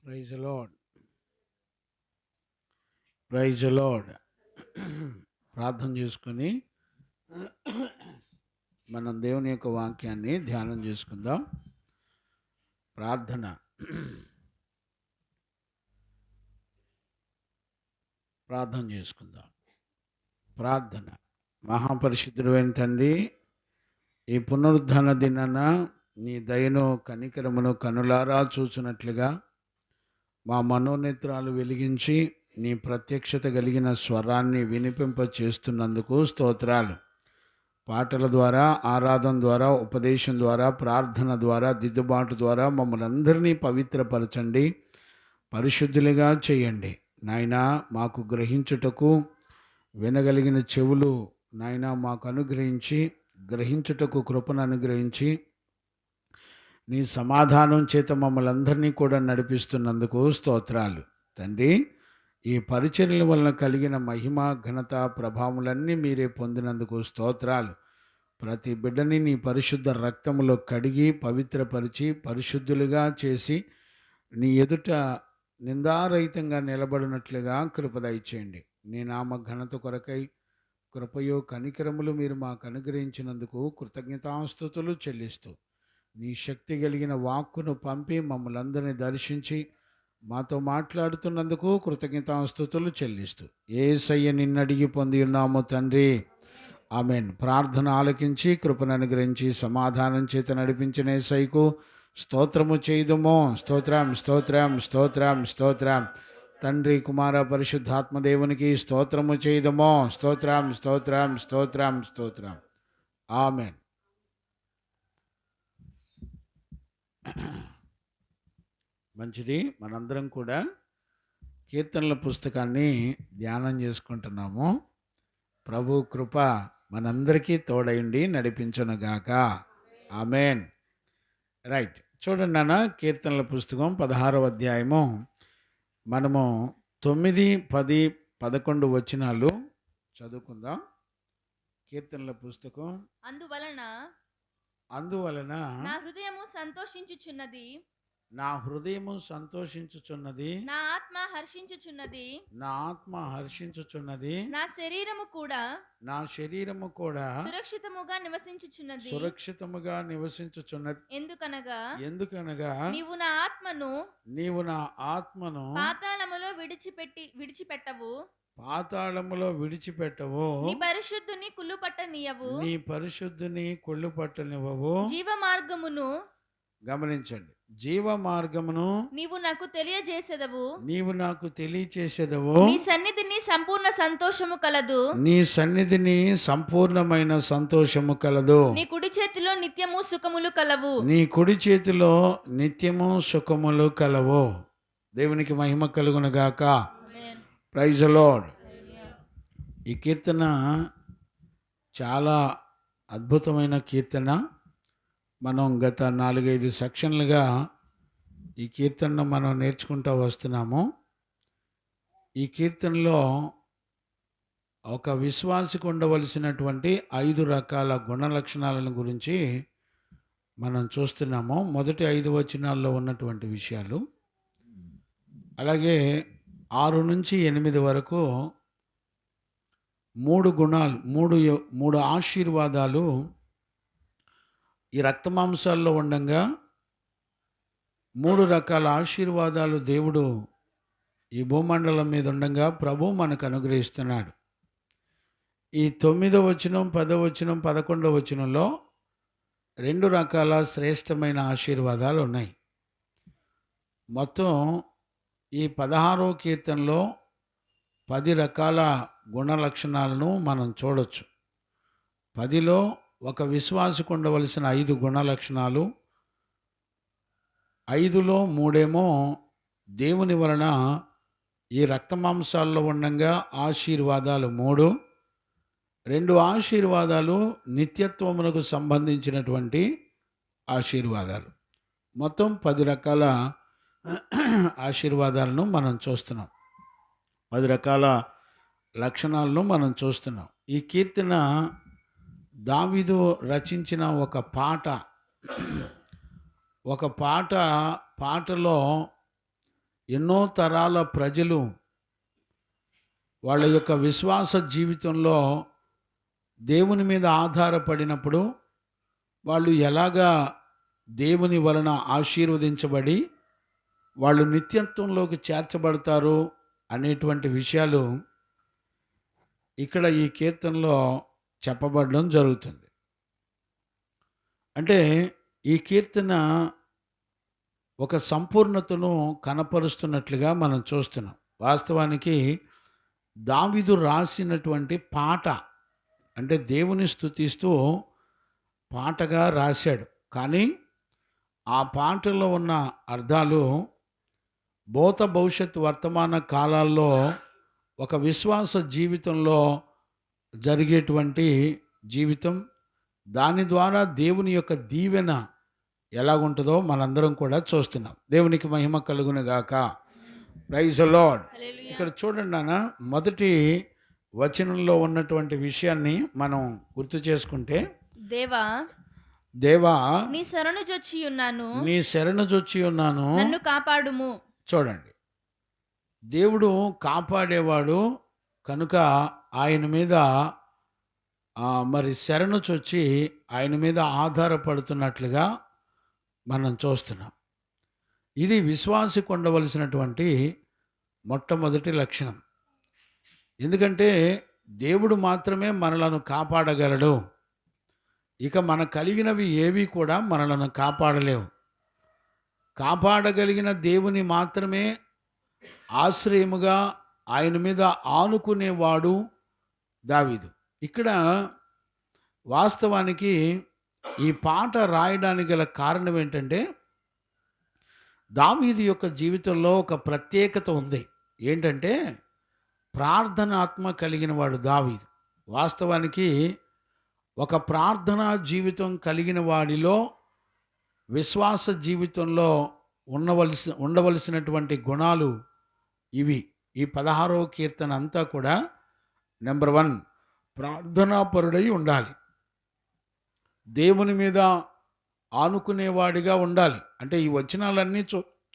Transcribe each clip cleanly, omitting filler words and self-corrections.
Praise lord. Praise lord. ప్రార్థన చేసుకొని మనం దేవుని యొక్క వాక్యాన్ని ధ్యానం చేసుకుందాం. ప్రార్థన ప్రార్థన చేసుకుందాం. ప్రార్థన. మహాపరిశుద్ధుడైన తండ్రి, ఈ పునరుద్ధాన దినాన నీ దయను కనికరమును కనులారా చూచున్నట్లుగా మా మనోనేత్రాలు వెలిగించి నీ ప్రత్యక్షత కలిగిన స్వరాన్ని వినిపింప చేస్తున్నందుకు స్తోత్రాలు. పాటల ద్వారా, ఆరాధన ద్వారా, ఉపదేశం ద్వారా, ప్రార్థన ద్వారా, దిద్దుబాటు ద్వారా మమ్మల్ని అందరినీ పవిత్రపరచండి, పరిశుద్ధులుగా చేయండి. నాయనా, మాకు గ్రహించుటకు వినగలిగిన చెవులు నాయనా మాకు అనుగ్రహించి, గ్రహించుటకు కృపను అనుగ్రహించి, నీ సమాధానం చేత మమ్మల్ని అందరినీ కూడా నడిపిస్తున్నందుకు స్తోత్రాలు. తండ్రి, ఈ పరిచర్యల వలన కలిగిన మహిమ, ఘనత, ప్రభావములన్నీ మీరే పొందినందుకు స్తోత్రాలు. ప్రతి బిడ్డని నీ పరిశుద్ధ రక్తములో కడిగి పవిత్రపరిచి పరిశుద్ధులుగా చేసి నీ ఎదుట నిందారహితంగా నిలబడినట్లుగా కృప దయచేయండి. నీ నామ ఘనత కొరకై కృపయో కనికరములు మీరు మాకు అనుగ్రహించినందుకు కృతజ్ఞతాస్తుతులు చెల్లిస్తూ నీ శక్తి కలిగిన వాక్కును పంపి మమ్మల్ని అందరినీ దర్శించి మాతో మాట్లాడుతున్నందుకు కృతజ్ఞతాస్తుతులు చెల్లిస్తూ యేసయ్య నిన్నడిగి పొంది ఉన్నాము తండ్రి, ఆమెన్. ప్రార్థన ఆలకించి కృపను అనుగ్రహించి సమాధానం చేత నడిపించిన యేసయ్యకు స్తోత్రము చేయుదుము. స్తోత్రం, స్తోత్రం, స్తోత్రం, స్తోత్రం. తండ్రి, కుమార, పరిశుద్ధాత్మదేవునికి స్తోత్రము చేయుదుము. స్తోత్రం, స్తోత్రం, స్తోత్రం, స్తోత్రం. ఆమెన్. మంచిది. మనందరం కూడా కీర్తనల పుస్తకాన్ని ధ్యానం చేసుకుంటున్నాము. ప్రభు కృప మనందరికీ తోడైండి నడిపించునుగాక. ఆమెన్. రైట్. చూడండి నాన్న, కీర్తనల పుస్తకం 16వ అధ్యాయము మనము 9, 10, 11 వచనాలు చదువుకుందాం. కీర్తనల పుస్తకం. అందువలన నా హృదయము సంతోషించుచున్నది, నా హృదయము సంతోషించుచున్నది, నా ఆత్మ హర్షించుచున్నది, నా ఆత్మ హర్షించుచున్నది, నా శరీరము కూడా సురక్షితముగా నివసించుచున్నది. ఎందుకనగా నీవు నా ఆత్మను పాతాళములో విడిచిపెట్టవు, నీ పరిశుద్ధుని కుళ్ళు పట్టనివ్వవు. జీవ మార్గమును గమనించండి. జీవ మార్గమును నీవు నాకు తెలియజేసేదవు. నీ సన్నిధిని సంపూర్ణమైన సంతోషము కలదు. నీ కుడి చేతిలో నిత్యము సుఖములు కలవు. దేవునికి మహిమ కలుగును గాక. Praise the Lord. ఈ కీర్తన చాలా అద్భుతమైన కీర్తన. మనం గత 4-5 సెక్షన్లుగా ఈ కీర్తనను మనం నేర్చుకుంటూ వస్తున్నాము. ఈ కీర్తనలో ఒక విశ్వాసికి ఉండవలసినటువంటి 5 రకాల గుణ లక్షణాలను గురించి మనం చూస్తున్నాము. మొదటి 5 వచనాల్లో ఉన్నటువంటి విషయాలు, అలాగే 6 నుంచి 8 వరకు 3 గుణాలు, 3 ఆశీర్వాదాలు ఈ రక్తమాంసాల్లో ఉండగా 3 రకాల ఆశీర్వాదాలు దేవుడు ఈ భూమండలం మీద ఉండగా ప్రభు మనకు అనుగ్రహిస్తున్నాడు. ఈ 9వ వచనం, 10వ వచనం, 11వ వచనంలో 2 రకాల శ్రేష్టమైన ఆశీర్వాదాలు ఉన్నాయి. మొత్తం ఈ 16వ కీర్తనలో 10 రకాల గుణ లక్షణాలను మనం చూడొచ్చు. 10లో ఒక విశ్వాసకు ఉండవలసిన 5 గుణ లక్షణాలు, 5లో 3 దేవుని వలన ఈ రక్తమాంసాల్లో ఉండగా ఆశీర్వాదాలు 3, 2 ఆశీర్వాదాలు నిత్యత్వమునకు సంబంధించినటువంటి ఆశీర్వాదాలు. మొత్తం 10 రకాల ఆశీర్వాదాలను మనం చూస్తున్నాం. 10 రకాల లక్షణాలను మనం చూస్తున్నాం. ఈ కీర్తన దావీదు రచించిన ఒక పాటలో ఎన్నో తరాల ప్రజలు వాళ్ళ యొక్క విశ్వాస జీవితంలో దేవుని మీద ఆధారపడినప్పుడు వాళ్ళు ఎలాగా దేవుని వలన ఆశీర్వదించబడి వాళ్ళు నిత్యత్వంలోకి చేర్చబడతారు అనేటువంటి విషయాలు ఇక్కడ ఈ కీర్తనలో చెప్పబడడం జరుగుతుంది. అంటే ఈ కీర్తన ఒక సంపూర్ణతను కనపరుస్తున్నట్లుగా మనం చూస్తున్నాం. వాస్తవానికి దావీదు రాసినటువంటి పాట, అంటే దేవుని స్తుతిస్తూ పాటగా రాశాడు. కానీ ఆ పాటలో ఉన్న అర్థాలు భూత భవిష్యత్ వర్తమాన కాలాల్లో ఒక విశ్వాస జీవితంలో జరిగేటువంటి జీవితం, దాని ద్వారా దేవుని యొక్క దీవెన ఎలాగుంటుందో మనందరం కూడా చూస్తున్నాం. దేవునికి మహిమ కలుగును గాక. Praise the Lord. హల్లెలూయా. ఇక్కడ చూడండి నాన్న, మొదటి వచనంలో ఉన్నటువంటి విషయాన్ని మనం గుర్తు చేసుకుంటే, దేవా దేవా నీ శరణు జొచ్చి ఉన్నాను, నీ శరణు జొచ్చి ఉన్నాను. నన్ను కాపాడుము. చూడండి, దేవుడు కాపాడేవాడు కనుక ఆయన మీద మరి శరణు చొచ్చి ఆయన మీద ఆధారపడుతున్నట్లుగా మనం చూస్తున్నాం. ఇది విశ్వాసికి ఉండవలసినటువంటి మొట్టమొదటి లక్షణం. ఎందుకంటే దేవుడు మాత్రమే మనలను కాపాడగలడు. ఇక మన కలిగినవి ఏవి కూడా మనలను కాపాడలేవు. కాపాడగలిగిన దేవుని మాత్రమే ఆశ్రయముగా ఆయన మీద ఆనుకునేవాడు దావీదు. ఇక్కడ వాస్తవానికి ఈ పాట రాయడానికి గల కారణం ఏంటంటే, దావీదు యొక్క జీవితంలో ఒక ప్రత్యేకత ఉంది. ఏంటంటే, ప్రార్థనాత్మ కలిగిన వాడు దావీదు. వాస్తవానికి ఒక ప్రార్థనా జీవితం కలిగిన వాడిలో విశ్వాస జీవితంలో ఉండవలసినటువంటి గుణాలు ఇవి. ఈ 16వ కీర్తన అంతా కూడా నెంబర్ 1, ప్రార్థనాపరుడై ఉండాలి. దేవుని మీద ఆనుకునేవాడిగా ఉండాలి. అంటే ఈ వచనాలన్నీ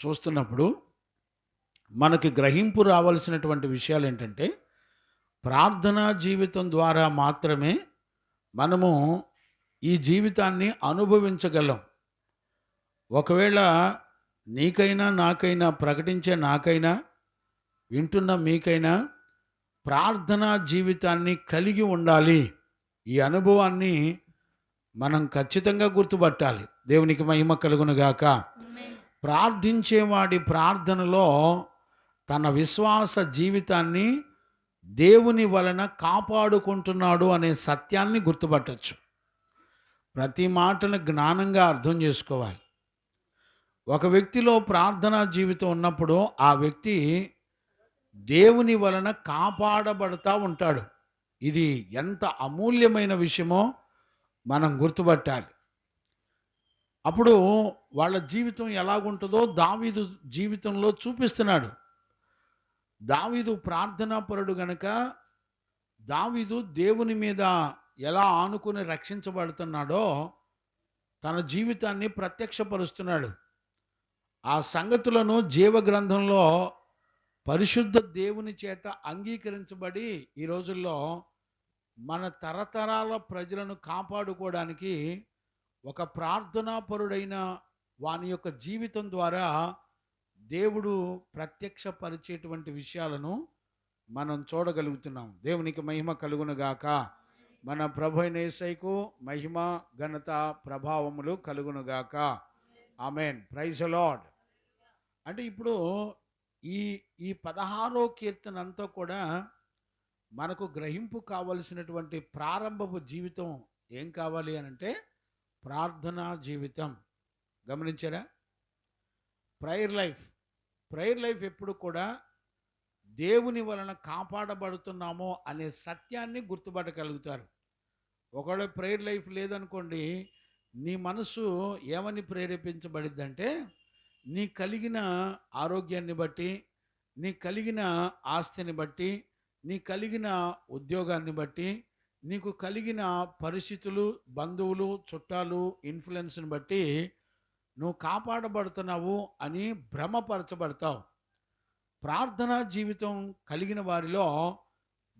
చూస్తున్నప్పుడు మనకి గ్రహింపు రావాల్సినటువంటి విషయాలు ఏంటంటే, ప్రార్థనా జీవితం ద్వారా మాత్రమే మనము ఈ జీవితాన్ని అనుభవించగలం. ఒకవేళ నీకైనా నాకైనా, ప్రకటించే నాకైనా, వింటున్న మీకైనా ప్రార్థనా జీవితాన్ని కలిగి ఉండాలి. ఈ అనుభవాన్ని మనం ఖచ్చితంగా గుర్తుపట్టాలి. దేవునికి మహిమ కలుగును గాక. ప్రార్థించేవాడి ప్రార్థనలో తన విశ్వాస జీవితాన్ని దేవుని వలన కాపాడుకుంటున్నాడు అనే సత్యాన్ని గుర్తుపట్టచ్చు. ప్రతి మాటను జ్ఞానంగా అర్థం చేసుకోవాలి. ఒక వ్యక్తిలో ప్రార్థనా జీవితం ఉన్నప్పుడు ఆ వ్యక్తి దేవుని వలన కాపాడబడతా ఉంటాడు. ఇది ఎంత అమూల్యమైన విషయమో మనం గుర్తుపట్టాలి. అప్పుడు వాళ్ళ జీవితం ఎలాగుంటుందో దావీదు జీవితంలో చూపిస్తున్నాడు. దావీదు ప్రార్థనాపరుడు గనక దావీదు దేవుని మీద ఎలా ఆనుకుని రక్షించబడుతున్నాడో తన జీవితాన్ని ప్రత్యక్షపరుస్తున్నాడు. ఆ సంగతులను జీవగ్రంథంలో పరిశుద్ధ దేవుని చేత అంగీకరించబడి ఈ రోజుల్లో మన తరతరాల ప్రజలను కాపాడుకోవడానికి ఒక ప్రార్థనాపరుడైన వాని యొక్క జీవితం ద్వారా దేవుడు ప్రత్యక్షపరిచేటువంటి విషయాలను మనం చూడగలుగుతున్నాం. దేవునికి మహిమ కలుగునుగాక. మన ప్రభు అయిన యేసయ్యకు మహిమ, ఘనత, ప్రభావములు కలుగునుగాక. ఆమెన్. Praise the Lord. అంటే ఇప్పుడు ఈ 16వ కీర్తన అంతా కూడా మనకు గ్రహింపు కావలసినటువంటి ప్రారంభపు జీవితం ఏం కావాలి అనంటే ప్రార్థనా జీవితం. గమనించారా? ప్రేయర్ లైఫ్ ఎప్పుడు కూడా దేవుని వలన కాపాడబడుతున్నామో అనే సత్యాన్ని గుర్తుపట్టగలుగుతారు. ఒకవేళ ప్రేయర్ లైఫ్ లేదనుకోండి, నీ మనసు ఏమని ప్రేరేపించబడిద్దంటే, నీ కలిగిన ఆరోగ్యాన్ని బట్టి, నీ కలిగిన ఆస్తిని బట్టి, నీ కలిగిన ఉద్యోగాన్ని బట్టి, నీకు కలిగిన పరిస్థితులు, బంధువులు, చుట్టాలు, ఇన్ఫ్లుయెన్స్ని బట్టి నువ్వు కాపాడబడుతున్నావు అని భ్రమపరచబడతావు. ప్రార్థనా జీవితం కలిగిన వారిలో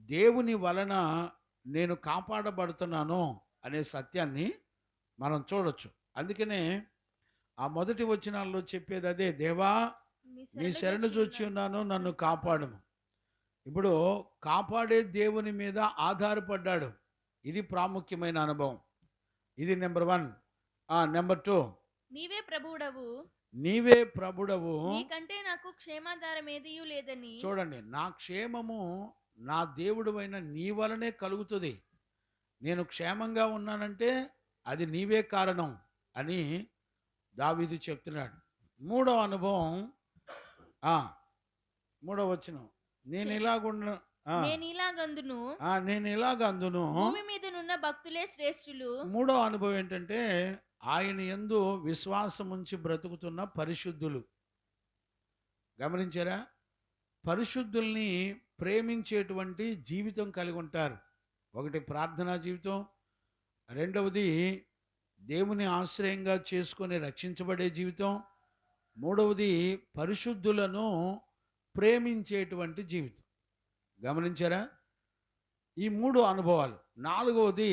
దేవుని వలన నేను కాపాడబడుతున్నాను అనే సత్యాన్ని మనం చూడొచ్చు. అందుకనే ఆ మొదటి వచనాల్లో చెప్పేది అదే, దేవా నీ శరణు జొచ్చి ఉన్నాను, నన్ను కాపాడుము. ఇప్పుడు కాపాడే దేవుని మీద ఆధారపడ్డాడు. ఇది ప్రాముఖ్యమైన అనుభవం. ఇది నెంబర్ 1. నెంబర్ 2, నీవే ప్రభువుడవు, నీవే ప్రభుడవు. నీకంటే నాకు క్షేమాధారం ఏదియూ లేదని. చూడండి, నా క్షేమము నా దేవుడువైన నీ వలనే కలుగుతుంది. నేను క్షేమంగా ఉన్నానంటే అది నీవే కారణం అని దావీదు చెప్తున్నాడు. మూడో అనుభవం, మూడో వచనం, నేను ఇలాగున్న నేను ఇలాగందును, నేను ఇలాగందును. భూమి మీదనున్న భక్తులే శ్రేష్ఠులు. మూడో అనుభవం ఏంటంటే ఆయన యందు విశ్వాసముంచి బ్రతుకుతున్న పరిశుద్ధులు. గమనించారా? పరిశుద్ధుల్ని ప్రేమించేటువంటి జీవితం కలిగి ఉంటారు. ఒకటి ప్రార్థనా జీవితం, రెండవది దేవుని ఆశ్రయంగా చేసుకొని రక్షించబడే జీవితం, మూడవది పరిశుద్ధులను ప్రేమించేటువంటి జీవితం. గమనించారా? ఈ 3 అనుభవాలు. నాలుగవది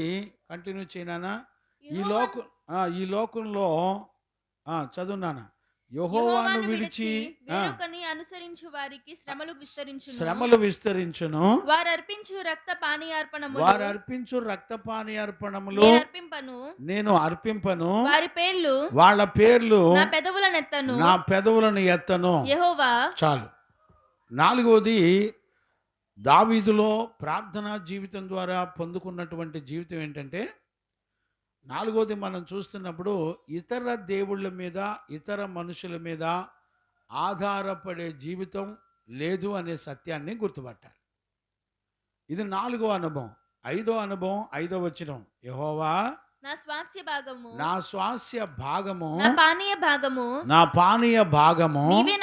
కంటిన్యూ చేయనా? ఈ లోకంలో చదువునానా, యెహోవాను విడిచి వేరొకని అనుసరించు వారికి శ్రమలు విస్తరించును. వారు అర్పించు రక్త పానీయార్పణములు నేను అర్పింపను. వాళ్ళ పేర్లు నా పెదవులను ఎత్తను. యెహోవా. చాలు. నాలుగవది దావీదులో ప్రార్థనా జీవితం ద్వారా పొందుకున్నటువంటి జీవితం ఏంటంటే, నాలుగోది మనం చూస్తున్నప్పుడు ఇతర దేవుళ్ళ మీద, ఇతర మనుషుల మీద ఆధారపడే జీవితం లేదు అనే సత్యాన్ని గుర్తుపట్టాలి. ఇది 4వ అనుభవం. 5వ అనుభవం, 5వ వచనం, యెహోవా నా స్వాస్య భాగము, నా పానీయ భాగము, నీవే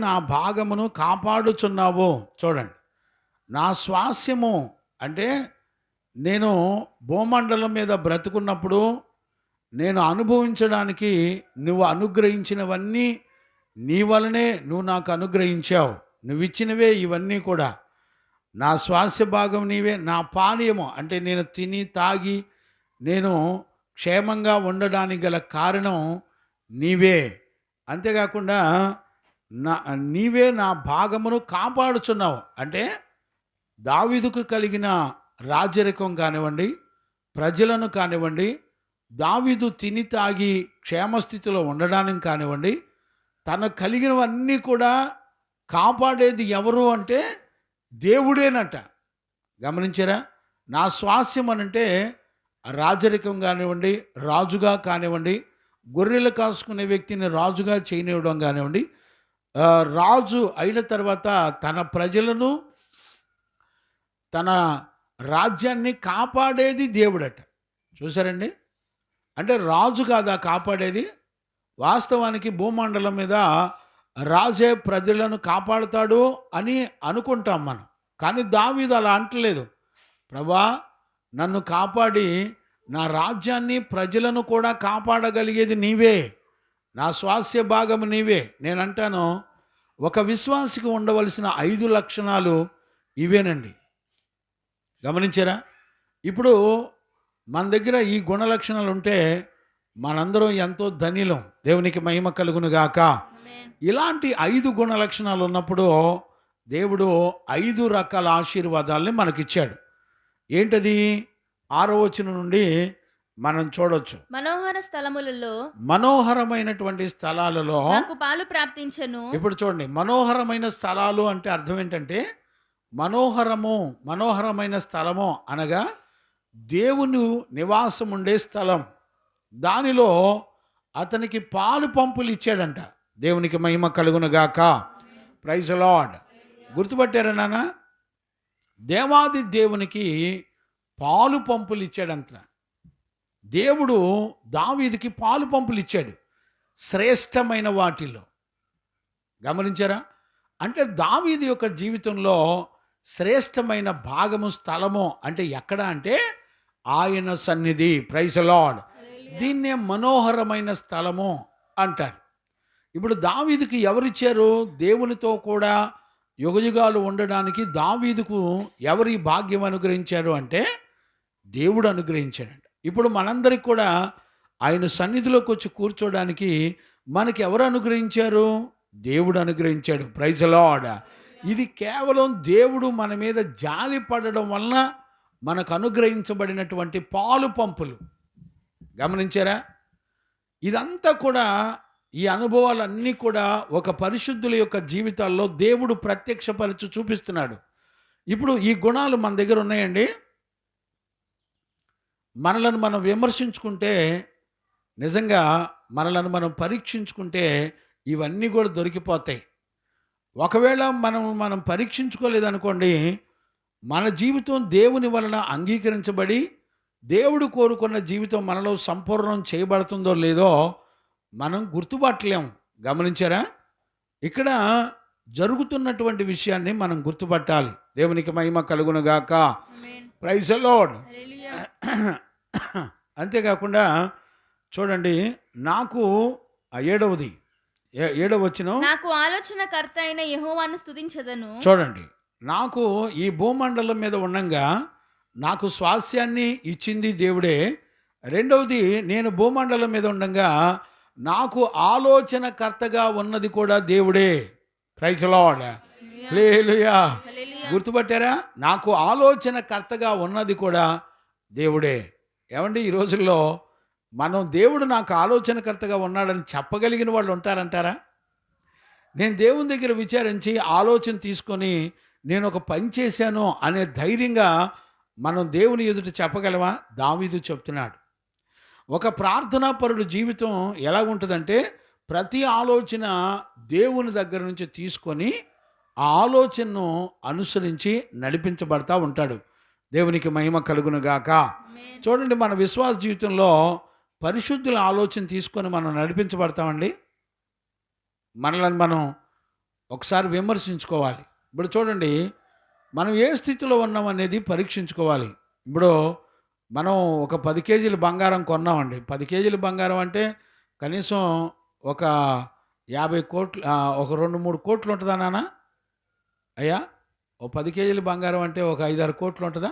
నా భాగమును కాపాడుచున్నావు. చూడండి, నా స్వాస్యము అంటే నేను భూమండలం మీద బ్రతుకున్నప్పుడు నేను అనుభవించడానికి నువ్వు అనుగ్రహించినవన్నీ నీ వలనే నువ్వు నాకు అనుగ్రహించావు. నువ్వు ఇచ్చినవే ఇవన్నీ కూడా. నా స్వాస్య భాగం నీవే. నా పానీయము అంటే నేను తిని తాగి నేను క్షేమంగా ఉండడానికి గల కారణం నీవే. అంతేకాకుండా నీవే నా భాగమును కాపాడుచున్నావు. అంటే దావీదుకు కలిగిన రాజరికం కానివ్వండి, ప్రజలను కానివ్వండి, దావీదు తిని తాగి క్షేమస్థితిలో ఉండడానికి కానివ్వండి, తనకు కలిగినవన్నీ కూడా కాపాడేది ఎవరు అంటే దేవుడేనట. గమనించారా? నా స్వాస్యం అనంటే రాజరికం కానివ్వండి, రాజుగా కానివ్వండి, గొర్రెలు కాసుకునే వ్యక్తిని రాజుగా చేయనివ్వడం కానివ్వండి, రాజు అయిన తర్వాత తన ప్రజలను, తన రాజ్యాన్ని కాపాడేది దేవుడట. చూసారండి? అంటే రాజు కాదా కాపాడేది? వాస్తవానికి భూమండలం మీద రాజే ప్రజలను కాపాడుతాడు అని అనుకుంటాం మనం. కానీ దావీదు అలా అంటలేదు. ప్రభా, నన్ను కాపాడి నా రాజ్యాన్ని, ప్రజలను కూడా కాపాడగలిగేది నీవే. నా స్వాస్య భాగము నీవే. నేనంటాను, ఒక విశ్వాసికి ఉండవలసిన 5 లక్షణాలు ఇవేనండి. గమనించారా? ఇప్పుడు మన దగ్గర ఈ గుణ లక్షణాలు ఉంటే మనందరం ఎంతో ధనిలం. దేవునికి మహిమ కలుగును గాక. ఇలాంటి 5 గుణ లక్షణాలు ఉన్నప్పుడు దేవుడు 5 రకాల ఆశీర్వాదాలని మనకిచ్చాడు. ఏంటది? 6వ వచనం నుండి మనం చూడొచ్చు. మనోహరమైనటువంటి స్థలాలలో నాకు పాలు ప్రాప్తించెను. ఇప్పుడు చూడండి, మనోహరమైన స్థలాలు అంటే అర్థం ఏంటంటే, మనోహరమైన స్థలము అనగా దేవుని నివాసం ఉండే స్థలం. దానిలో అతనికి పాలు పంపులు ఇచ్చాడంట. దేవునికి మహిమ కలుగును గాక. Praise the lord. గుర్తుపట్టారా నాన్న? దేవాది దేవునికి పాలు పంపులు ఇచ్చాడంట. దేవుడు దావీదుకి పాలు పంపులు ఇచ్చాడు శ్రేష్టమైన వాటిలో. గమనించారా? అంటే దావీదు యొక్క జీవితంలో శ్రేష్టమైన భాగము, స్థలము అంటే ఎక్కడ అంటే ఆయన సన్నిధి. Praise the Lord. దీన్నే మనోహరమైన స్థలము అంటారు. ఇప్పుడు దావీదుకి ఎవరిచ్చారు? దేవునితో కూడా యుగయుగాలు ఉండడానికి దావీదుకు ఎవరు ఈ భాగ్యం అనుగ్రహించారు అంటే దేవుడు అనుగ్రహించాడంట. ఇప్పుడు మనందరికి కూడా ఆయన సన్నిధిలోకి వచ్చి కూర్చోడానికి మనకి ఎవరు అనుగ్రహించారు? దేవుడు అనుగ్రహించాడు. Praise the Lord. ఇది కేవలం దేవుడు మన మీద జాలి పడడం వలన మనకు అనుగ్రహించబడినటువంటి పాలు పంపులు. గమనించారా? ఇదంతా కూడా, ఈ అనుభవాలన్నీ కూడా ఒక పరిశుద్ధుల యొక్క జీవితాల్లో దేవుడు ప్రత్యక్షపరిచి చూపిస్తున్నాడు. ఇప్పుడు ఈ గుణాలు మన దగ్గర ఉన్నాయండి. మనలను మనం విమర్శించుకుంటే, నిజంగా మనలను మనం పరీక్షించుకుంటే ఇవన్నీ కూడా దొరికిపోతాయి. ఒకవేళ మనం పరీక్షించుకోలేదనుకోండి, మన జీవితం దేవుని వలన అంగీకరించబడి దేవుడు కోరుకున్న జీవితం మనలో సంపూర్ణం చేయబడుతుందో లేదో మనం గుర్తుపట్టలేము. గమనించారా? ఇక్కడ జరుగుతున్నటువంటి విషయాన్ని మనం గుర్తుపట్టాలి. దేవునికి మహిమ కలుగునుగాక. Amen. Praise the Lord. Hallelujah. అంతేకాకుండా చూడండి, నాకు ఏడవది ఏడవ వచనం నాకు ఆలోచనకర్త అయిన యెహోవాను స్తుతించెదను. చూడండి, నాకు ఈ భూమండలం మీద ఉండంగా నాకు స్వాస్యాన్ని ఇచ్చింది దేవుడే. రెండవది, నేను భూమండలం మీద ఉండంగా నాకు ఆలోచనకర్తగా ఉన్నది కూడా దేవుడే. Praise the Lord. Hallelujah. Hallelujah. గుర్తుపట్టారా? నాకు ఆలోచనకర్తగా ఉన్నది కూడా దేవుడే. ఏమండి, ఈ రోజుల్లో మనం దేవుడు నాకు ఆలోచనకర్తగా ఉన్నాడని చెప్పగలిగిన వాళ్ళు ఉంటారంటారా? నేను దేవుని దగ్గర విచారించి ఆలోచన తీసుకొని నేను ఒక పని చేశాను అనే ధైర్యంగా మనం దేవుని ఎదుట చెప్పగలమా? దావీదు చెప్తున్నాడు. ఒక ప్రార్థనాపరుడు జీవితం ఎలా ఉంటుందంటే, ప్రతి ఆలోచన దేవుని దగ్గర నుంచి తీసుకొని ఆ ఆలోచనను అనుసరించి నడిపించబడతా ఉంటాడు. దేవునికి మహిమ కలుగునుగాక. ఆమేన్. చూడండి, మన విశ్వాస జీవితంలో పరిశుద్ధుల ఆలోచన తీసుకొని మనం నడిపించబడతామండి. మనల్ని మనం ఒకసారి విమర్శించుకోవాలి. ఇప్పుడు చూడండి, మనం ఏ స్థితిలో ఉన్నాం అనేది పరీక్షించుకోవాలి. ఇప్పుడు మనం ఒక 10 కేజీల బంగారం కొన్నామండి. 10 కేజీల బంగారం అంటే కనీసం ఒక 50 కోట్లు, ఒక 2-3 కోట్లు ఉంటుందా నాన్న? అయ్యా, ఓ 10 కేజీల బంగారం అంటే ఒక 5-6 కోట్లు ఉంటుందా?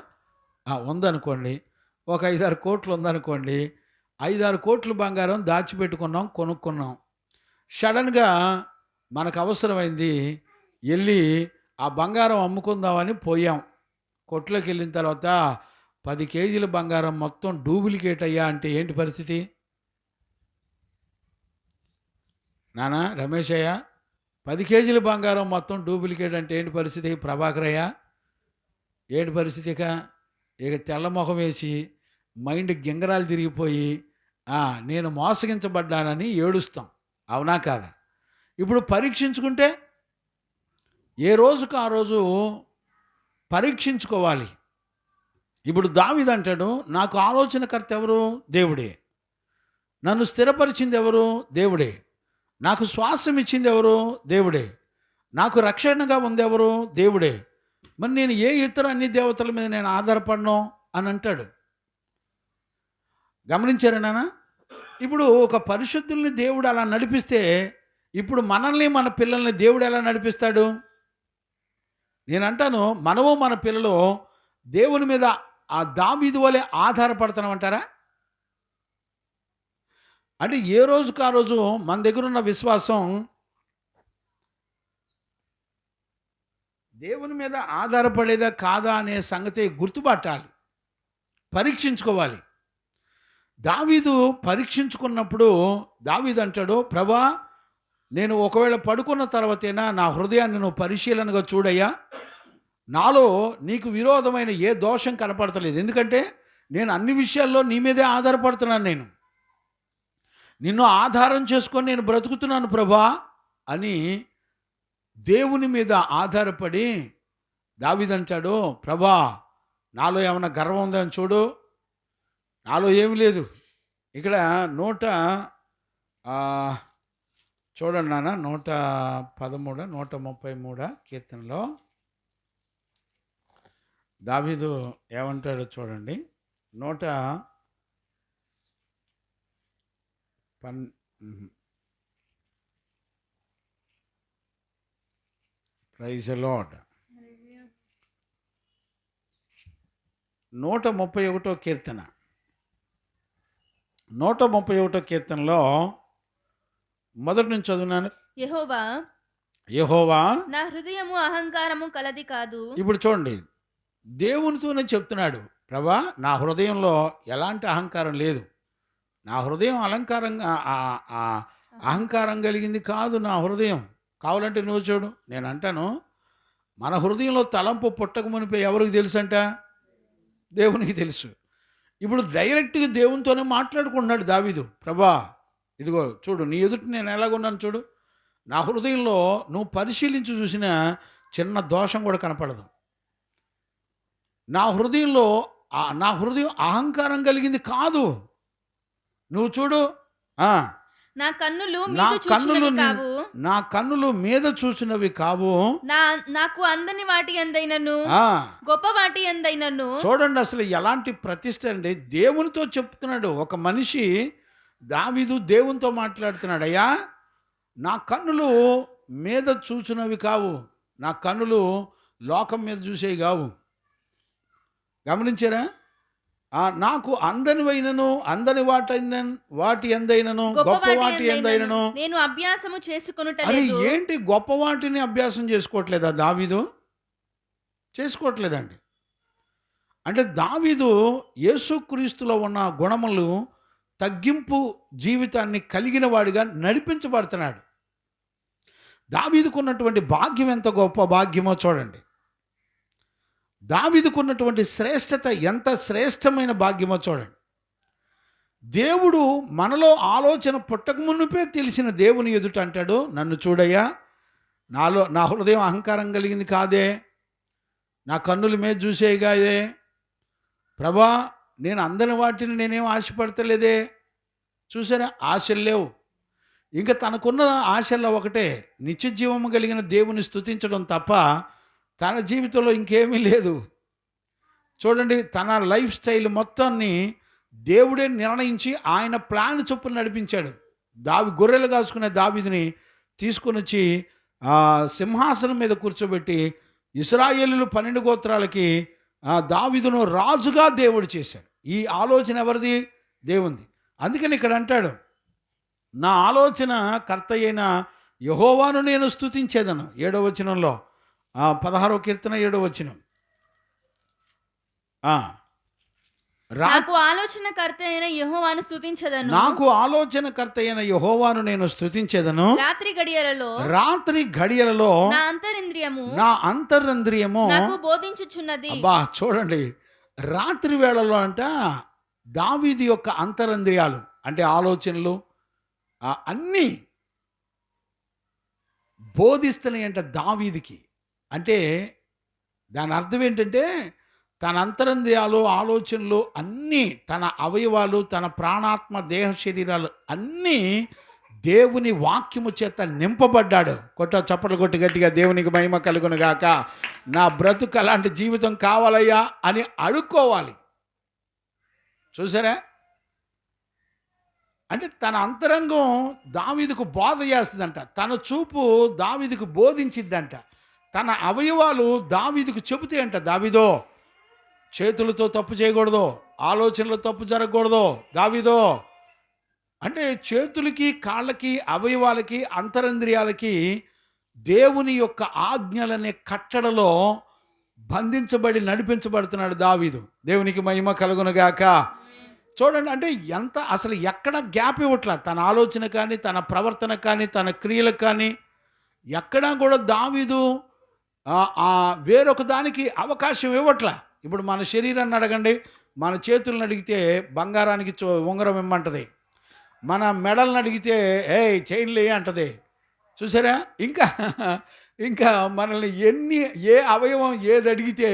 ఉందనుకోండి. ఒక 5-6 కోట్లు ఉందనుకోండి. 5-6 కోట్ల బంగారం దాచిపెట్టుకున్నాం, కొనుక్కున్నాం. సడన్గా మనకు అవసరమైంది, వెళ్ళి ఆ బంగారం అమ్ముకుందామని పోయాం. కొట్లోకి వెళ్ళిన తర్వాత 10 కేజీల బంగారం మొత్తం డూప్లికేట్ అయ్యా అంటే ఏంటి పరిస్థితి? నానా రమేష్ అయ్య, 10 కేజీల బంగారం మొత్తం డూప్లికేట్ అంటే ఏంటి పరిస్థితి? ప్రభాకర్ అయ్య, ఏంటి పరిస్థితి? ఇక తెల్లముఖం వేసి మైండ్ గింగరాలు తిరిగిపోయి నేను మోసగించబడ్డానని ఏడుస్తాం. అవునా కాదా? ఇప్పుడు పరీక్షించుకుంటే ఏ రోజుకు ఆ రోజు పరీక్షించుకోవాలి. ఇప్పుడు దావీదు అంటాడు, నాకు ఆలోచనకర్త ఎవరు? దేవుడే. నన్ను స్థిరపరిచింది ఎవరు? దేవుడే. నాకు శ్వాసం ఇచ్చింది ఎవరు? దేవుడే. నాకు రక్షణగా ఉంది ఎవరు? దేవుడే. మరి నేను ఏ ఇతర అన్ని దేవతల మీద నేను ఆధారపడను అని అంటాడు. గమనించారా నాన్న? ఇప్పుడు ఒక పరిశుద్ధుల్ని దేవుడు అలా నడిపిస్తే, ఇప్పుడు మనల్ని మన పిల్లల్ని దేవుడు ఎలా నడిపిస్తాడు? నేను అంటాను, మనము మన పిల్లలు దేవుని మీద ఆ దావీదు వలె ఆధారపడుతున్నామంటారా? అంటే ఏ రోజుకు ఆ రోజు మన దగ్గర ఉన్న విశ్వాసం దేవుని మీద ఆధారపడేదా కాదా అనే సంగతి గుర్తుపట్టాలి, పరీక్షించుకోవాలి. దావీదు పరీక్షించుకున్నప్పుడు దావీదు అంటాడు, ప్రభా, నేను ఒకవేళ పడుకున్న తర్వాతైనా నా హృదయాన్ని నువ్వు పరిశీలనగా చూడయ్యా. నాలో నీకు విరోధమైన ఏ దోషం కనపడతలేదు. ఎందుకంటే నేను అన్ని విషయాల్లో నీ మీదే ఆధారపడుతున్నాను. నేను నిన్ను ఆధారం చేసుకొని నేను బ్రతుకుతున్నాను ప్రభా అని దేవుని మీద ఆధారపడి దావీదు అంటాడు, ప్రభా, నాలో ఏమైనా గర్వం ఉందని చూడు, నాలో ఏమి లేదు. ఇక్కడ చూడండి నాన్న, 113 133 కీర్తనలో దావీదు ఏమంటాడో చూడండి. 1 ప్రైజ్ ది లార్డ్. 131 కీర్తన, 131 కీర్తనలో మొదటి నుంచి చదువునాను. యెహోవా నా హృదయము అహంకారము కలది కాదు. ఇప్పుడు చూడండి, దేవునితోనే చెప్తున్నాడు, ప్రభా నా హృదయంలో ఎలాంటి అహంకారం లేదు, నా హృదయం అహంకారం కలిగింది కాదు. నా హృదయం కావాలంటే నువ్వు చూడు. నేను అంటాను, మన హృదయంలో తలంపు పుట్టక మునిపే ఎవరికి తెలుసంట? దేవునికి తెలుసు. ఇప్పుడు డైరెక్ట్గా దేవునితోనే మాట్లాడుకుంటున్నాడు దావీదు. ప్రభా ఇదిగో చూడు, నీ ఎదుటి నేను ఎలాగున్నాను చూడు, నా హృదయంలో నువ్వు పరిశీలించి చూసిన చిన్న దోషం కూడా కనపడదు. నా హృదయం అహంకారం కలిగింది కాదు. నువ్వు చూడు, నా కన్నులు మీద చూసినవి కావు. నాకు అందని వాటి ఎందైనను గొప్ప వాటి ఎందైనను. చూడండి అసలు ఎలాంటి ప్రతిష్ట అండి. దేవునితో చెప్తున్నాడు ఒక మనిషి. దావీదు దేవునితో మాట్లాడుతున్నాడు, అయ్యా నా కన్నులు మీద చూసినవి కావు, నా కన్నులు లోకం మీద చూసేవి కావు. గమనించారా? నాకు అందని వాటి ఎందైనను గొప్ప వాటి ఎందైనను నేను అభ్యాసము చేసుకొనుట. అరే ఏంటి, గొప్ప వాటిని అభ్యాసం చేసుకోవట్లేదా దావీదు? చేసుకోవట్లేదండి. అంటే దావీదు యేసుక్రీస్తులో ఉన్న గుణములు తగ్గింపు జీవితాన్ని కలిగిన వాడిగా నడిపించబడుతున్నాడు. దావీదుకున్నటువంటి భాగ్యం ఎంత గొప్ప భాగ్యమో చూడండి. దావీదుకున్నటువంటి శ్రేష్టత ఎంత శ్రేష్టమైన భాగ్యమో చూడండి. దేవుడు మనలో ఆలోచన పుట్టక మునుపే తెలిసిన దేవుని ఎదుట అంటాడు, నన్ను చూడయ్యా, నా హృదయం అహంకారం కలిగింది కాదే, నా కన్నుల మీద చూసేగాదే, ప్రభా నేను అందని వాటిని నేనేం ఆశపడతలేదే. చూసారా, ఆశలు లేవు. ఇంకా తనకున్న ఆశల్లో ఒకటే, నిత్య జీవము కలిగిన దేవుని స్తుతించడం తప్ప తన జీవితంలో ఇంకేమీ లేదు. చూడండి, తన లైఫ్ స్టైల్ మొత్తాన్ని దేవుడే నిర్ణయించి ఆయన ప్లాన్ చొప్పున నడిపించాడు. గొర్రెలు కాసుకునే దావీదుని తీసుకొని వచ్చి సింహాసనం మీద కూర్చోబెట్టి ఇశ్రాయేలీయులు 12 గోత్రాలకి దావీదును రాజుగా దేవుడు చేశాడు. ఈ ఆలోచన ఎవరిది? దేవుంది. అందుకని ఇక్కడ అంటాడు, నా ఆలోచన కర్త అయిన యెహోవాను నేను స్తుతించేదను. 7వ వచనంలో, 16వ కీర్తన 7వ వచనం. నాకు ఆలోచనకర్త అయిన యెహోవాను స్తుతించెదను. నాకు ఆలోచనకర్త అయిన యెహోవాను నేను స్తుతించెదను. రాత్రి గడియలలో నా అంతరింద్రియము నాకు బోధించుచున్నది. అబ్బా చూడండి, రాత్రి వేళలో అంట దావీదు యొక్క అంతరింద్రియాలు అంటే ఆలోచనలు అన్నీ బోధిస్తున్నాయంట దావీదుకి. అంటే దాని అర్థం ఏంటంటే తన అంతరింద్రియాలు ఆలోచనలు అన్నీ, తన అవయవాలు, తన ప్రాణాత్మ దేహ శరీరాలు అన్నీ దేవుని వాక్యము చేత నింపబడ్డాడు. చప్పట్లు కొట్టి గట్టిగా దేవునికి మహిమ కలుగును గాక. నా బ్రతుకు అలాంటి జీవితం కావాలయ్యా అని అడుక్కోవాలి. చూసారా? అంటే తన అంతరంగం దావీదుకు బోధ చేస్తుందంట, తన చూపు దావీదుకు బోధించిద్దంట, తన అవయవాలు దావీదుకు చెబుతాయి అంట, దావీదో చేతులతో తప్పు చేయకూడదు, ఆలోచనలు తప్పు జరగకూడదు దావీదో. అంటే చేతులకి, కాళ్ళకి, అవయవాలకి, అంతరింద్రియాలకి దేవుని యొక్క ఆజ్ఞలనే కట్టడలో బంధించబడి నడిపించబడుతున్నాడు దావీదు. దేవునికి మహిమ కలుగునుగాక. చూడండి, అంటే ఎంత అసలు ఎక్కడ గ్యాప్ ఇవ్వట్లా, తన ఆలోచన కానీ, తన ప్రవర్తన కానీ, తన క్రియలకు కానీ ఎక్కడా కూడా దావీదు వేరొక దానికి అవకాశం ఇవ్వట్లా. ఇప్పుడు మన శరీరాన్ని అడగండి, మన చేతులను అడిగితే బంగారానికి ఉంగరం ఇమ్మంటది, మన మెడల్ని అడిగితే చైన్లే అంటది. చూసారా? ఇంకా మనల్ని ఏ అవయవం ఏది అడిగితే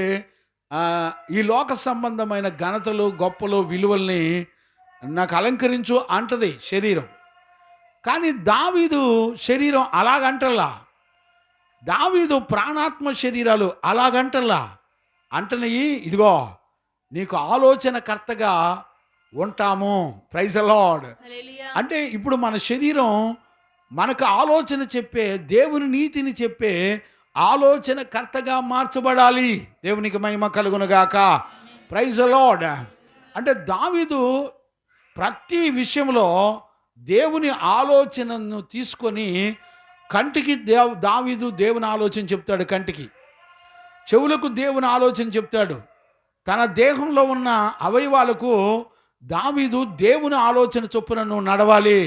ఈ లోక సంబంధమైన ఘనతలు, గొప్పలు, విలువల్ని నాకు అలంకరించు అంటది శరీరం. కానీ దావీదు శరీరం అలాగంటల్లా, దావీదు ప్రాణాత్మ శరీరాలు అలాగంటల్లా. అంటనయి, ఇదిగో నీకు ఆలోచనకర్తగా ఉంటాము. Praise the Lord. అంటే ఇప్పుడు మన శరీరం మనకు ఆలోచన చెప్పే, దేవుని నీతిని చెప్పే ఆలోచనకర్తగా మార్చబడాలి. దేవునికి మహిమ కలుగునుగాక. Praise the Lord. అంటే దావీదు ప్రతి విషయంలో దేవుని ఆలోచనను తీసుకొని కంటికి దావీదు దేవుని ఆలోచన చెప్తాడు, కంటికి చెవులకు దేవుని ఆలోచన చెప్తాడు, తన దేహంలో ఉన్న అవయవాలకు దావీదు దేవుని ఆలోచన చొప్పున నువ్వు నడవాలి.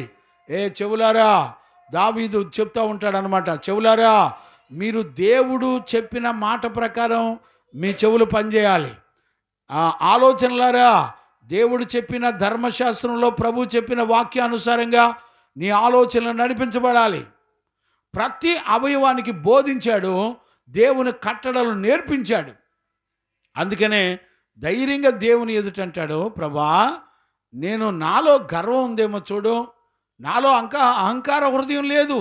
చెవులారా, దావీదు చెప్తా ఉంటాడనమాట, చెవులారా మీరు దేవుడు చెప్పిన మాట ప్రకారం మీ చెవులు పనిచేయాలి. ఆలోచనలారా దేవుడు చెప్పిన ధర్మశాస్త్రంలో ప్రభు చెప్పిన వాక్యానుసారంగా నీ ఆలోచనలు నడిపించబడాలి. ప్రతి అవయవానికి బోధించాడు, దేవుని కట్టడలు నేర్పించాడు. అందుకనే ధైర్యంగా దేవుని ఎదుటంటాడు, ప్రభా నేను నాలో గర్వం ఉందేమో చూడు, నాలో అహంకార హృదయం లేదు,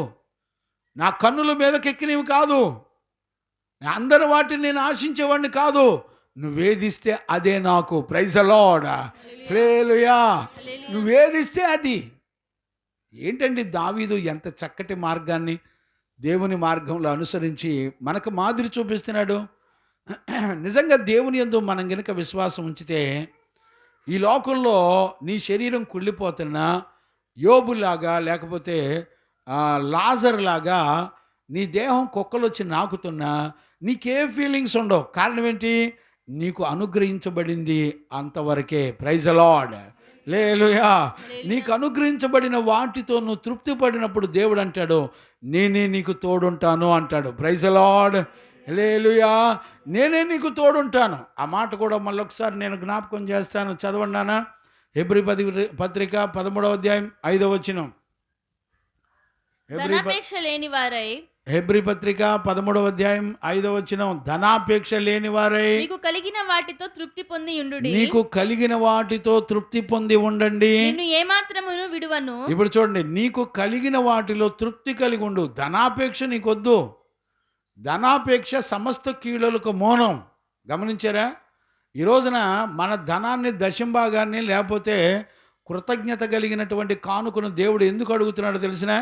నా కన్నుల మీదకెక్కినవి కాదు, అందరి వాటిని నేను ఆశించేవాడిని కాదు, నువ్వేదిస్తే అదే నాకు. Praise the Lord. హల్లెలూయా. నువ్వేదిస్తే అది. ఏంటండి దావీదు ఎంత చక్కటి మార్గాన్ని దేవుని మార్గంలో అనుసరించి మనకు మాదిరి చూపిస్తున్నాడు. నిజంగా దేవుని యందు మనం గనుక విశ్వాసం ఉంచితే ఈ లోకంలో నీ శరీరం కుళ్ళిపోతున్నా, యోబులాగా లేకపోతే లాజర్ లాగా నీ దేహం కుక్కలు వచ్చి నాకుతున్నా నీకే ఫీలింగ్స్ ఉండవు. కారణం ఏంటి? నీకు అనుగ్రహించబడింది అంతవరకే. Praise the Lord. హల్లెలూయా. నీకు అనుగ్రహించబడిన వాటితో నువ్వు తృప్తి పడినప్పుడు దేవుడు అంటాడు, నేనే నీకు తోడుంటాను అంటాడు. Praise the Lord. హల్లెలూయా. నేనే నీకు తోడుంటాను. ఆ మాట కూడా మళ్ళొకసారి నేను జ్ఞాపకం చేస్తాను, చదవండానా? హెబ్రీ పత్రిక 13వ అధ్యాయం 5వ వచనం. ధనాపేక్ష లేని వారై, హెబ్రీ పత్రిక 13వ అధ్యాయం 5వ వచనం, ధనాపేక్ష లేని వారై మీకు కలిగిన వాటితో తృప్తి పొంది ఉండుడి. నీకు కలిగిన వాటితో తృప్తి పొంది ఉండండి. నిన్ను ఏమాత్రమును విడువను. ఇప్పుడు చూడండి, నీకు కలిగిన వాటిలో తృప్తి కలిగి ఉండు. ధనాపేక్ష నీకొద్దు. ధనాపేక్ష సమస్త కీడులకు మూలం. గమనించారా? ఈ రోజున మన ధనాన్ని, దశంభాగాన్ని, లేకపోతే కృతజ్ఞత కలిగినటువంటి కానుకను దేవుడు ఎందుకు అడుగుతున్నాడో తెలిసినా?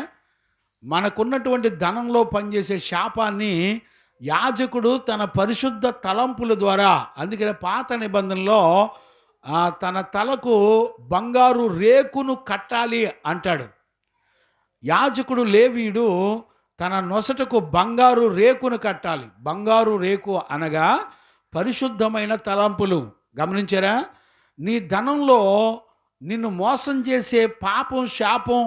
మనకున్నటువంటి ధనంలో పనిచేసే శాపాన్ని యాజకుడు తన పరిశుద్ధ తలంపుల ద్వారా, అందుకనే పాత నిబంధనలో తన తలకు బంగారు రేకును కట్టాలి అంటాడు. యాజకుడు లేవీయుడు తన నొసటకు బంగారు రేకును కట్టాలి. బంగారు రేకు అనగా పరిశుద్ధమైన తలంపులు. గమనించారా? నీ ధనంలో నిన్ను మోసం చేసే పాపం, శాపం,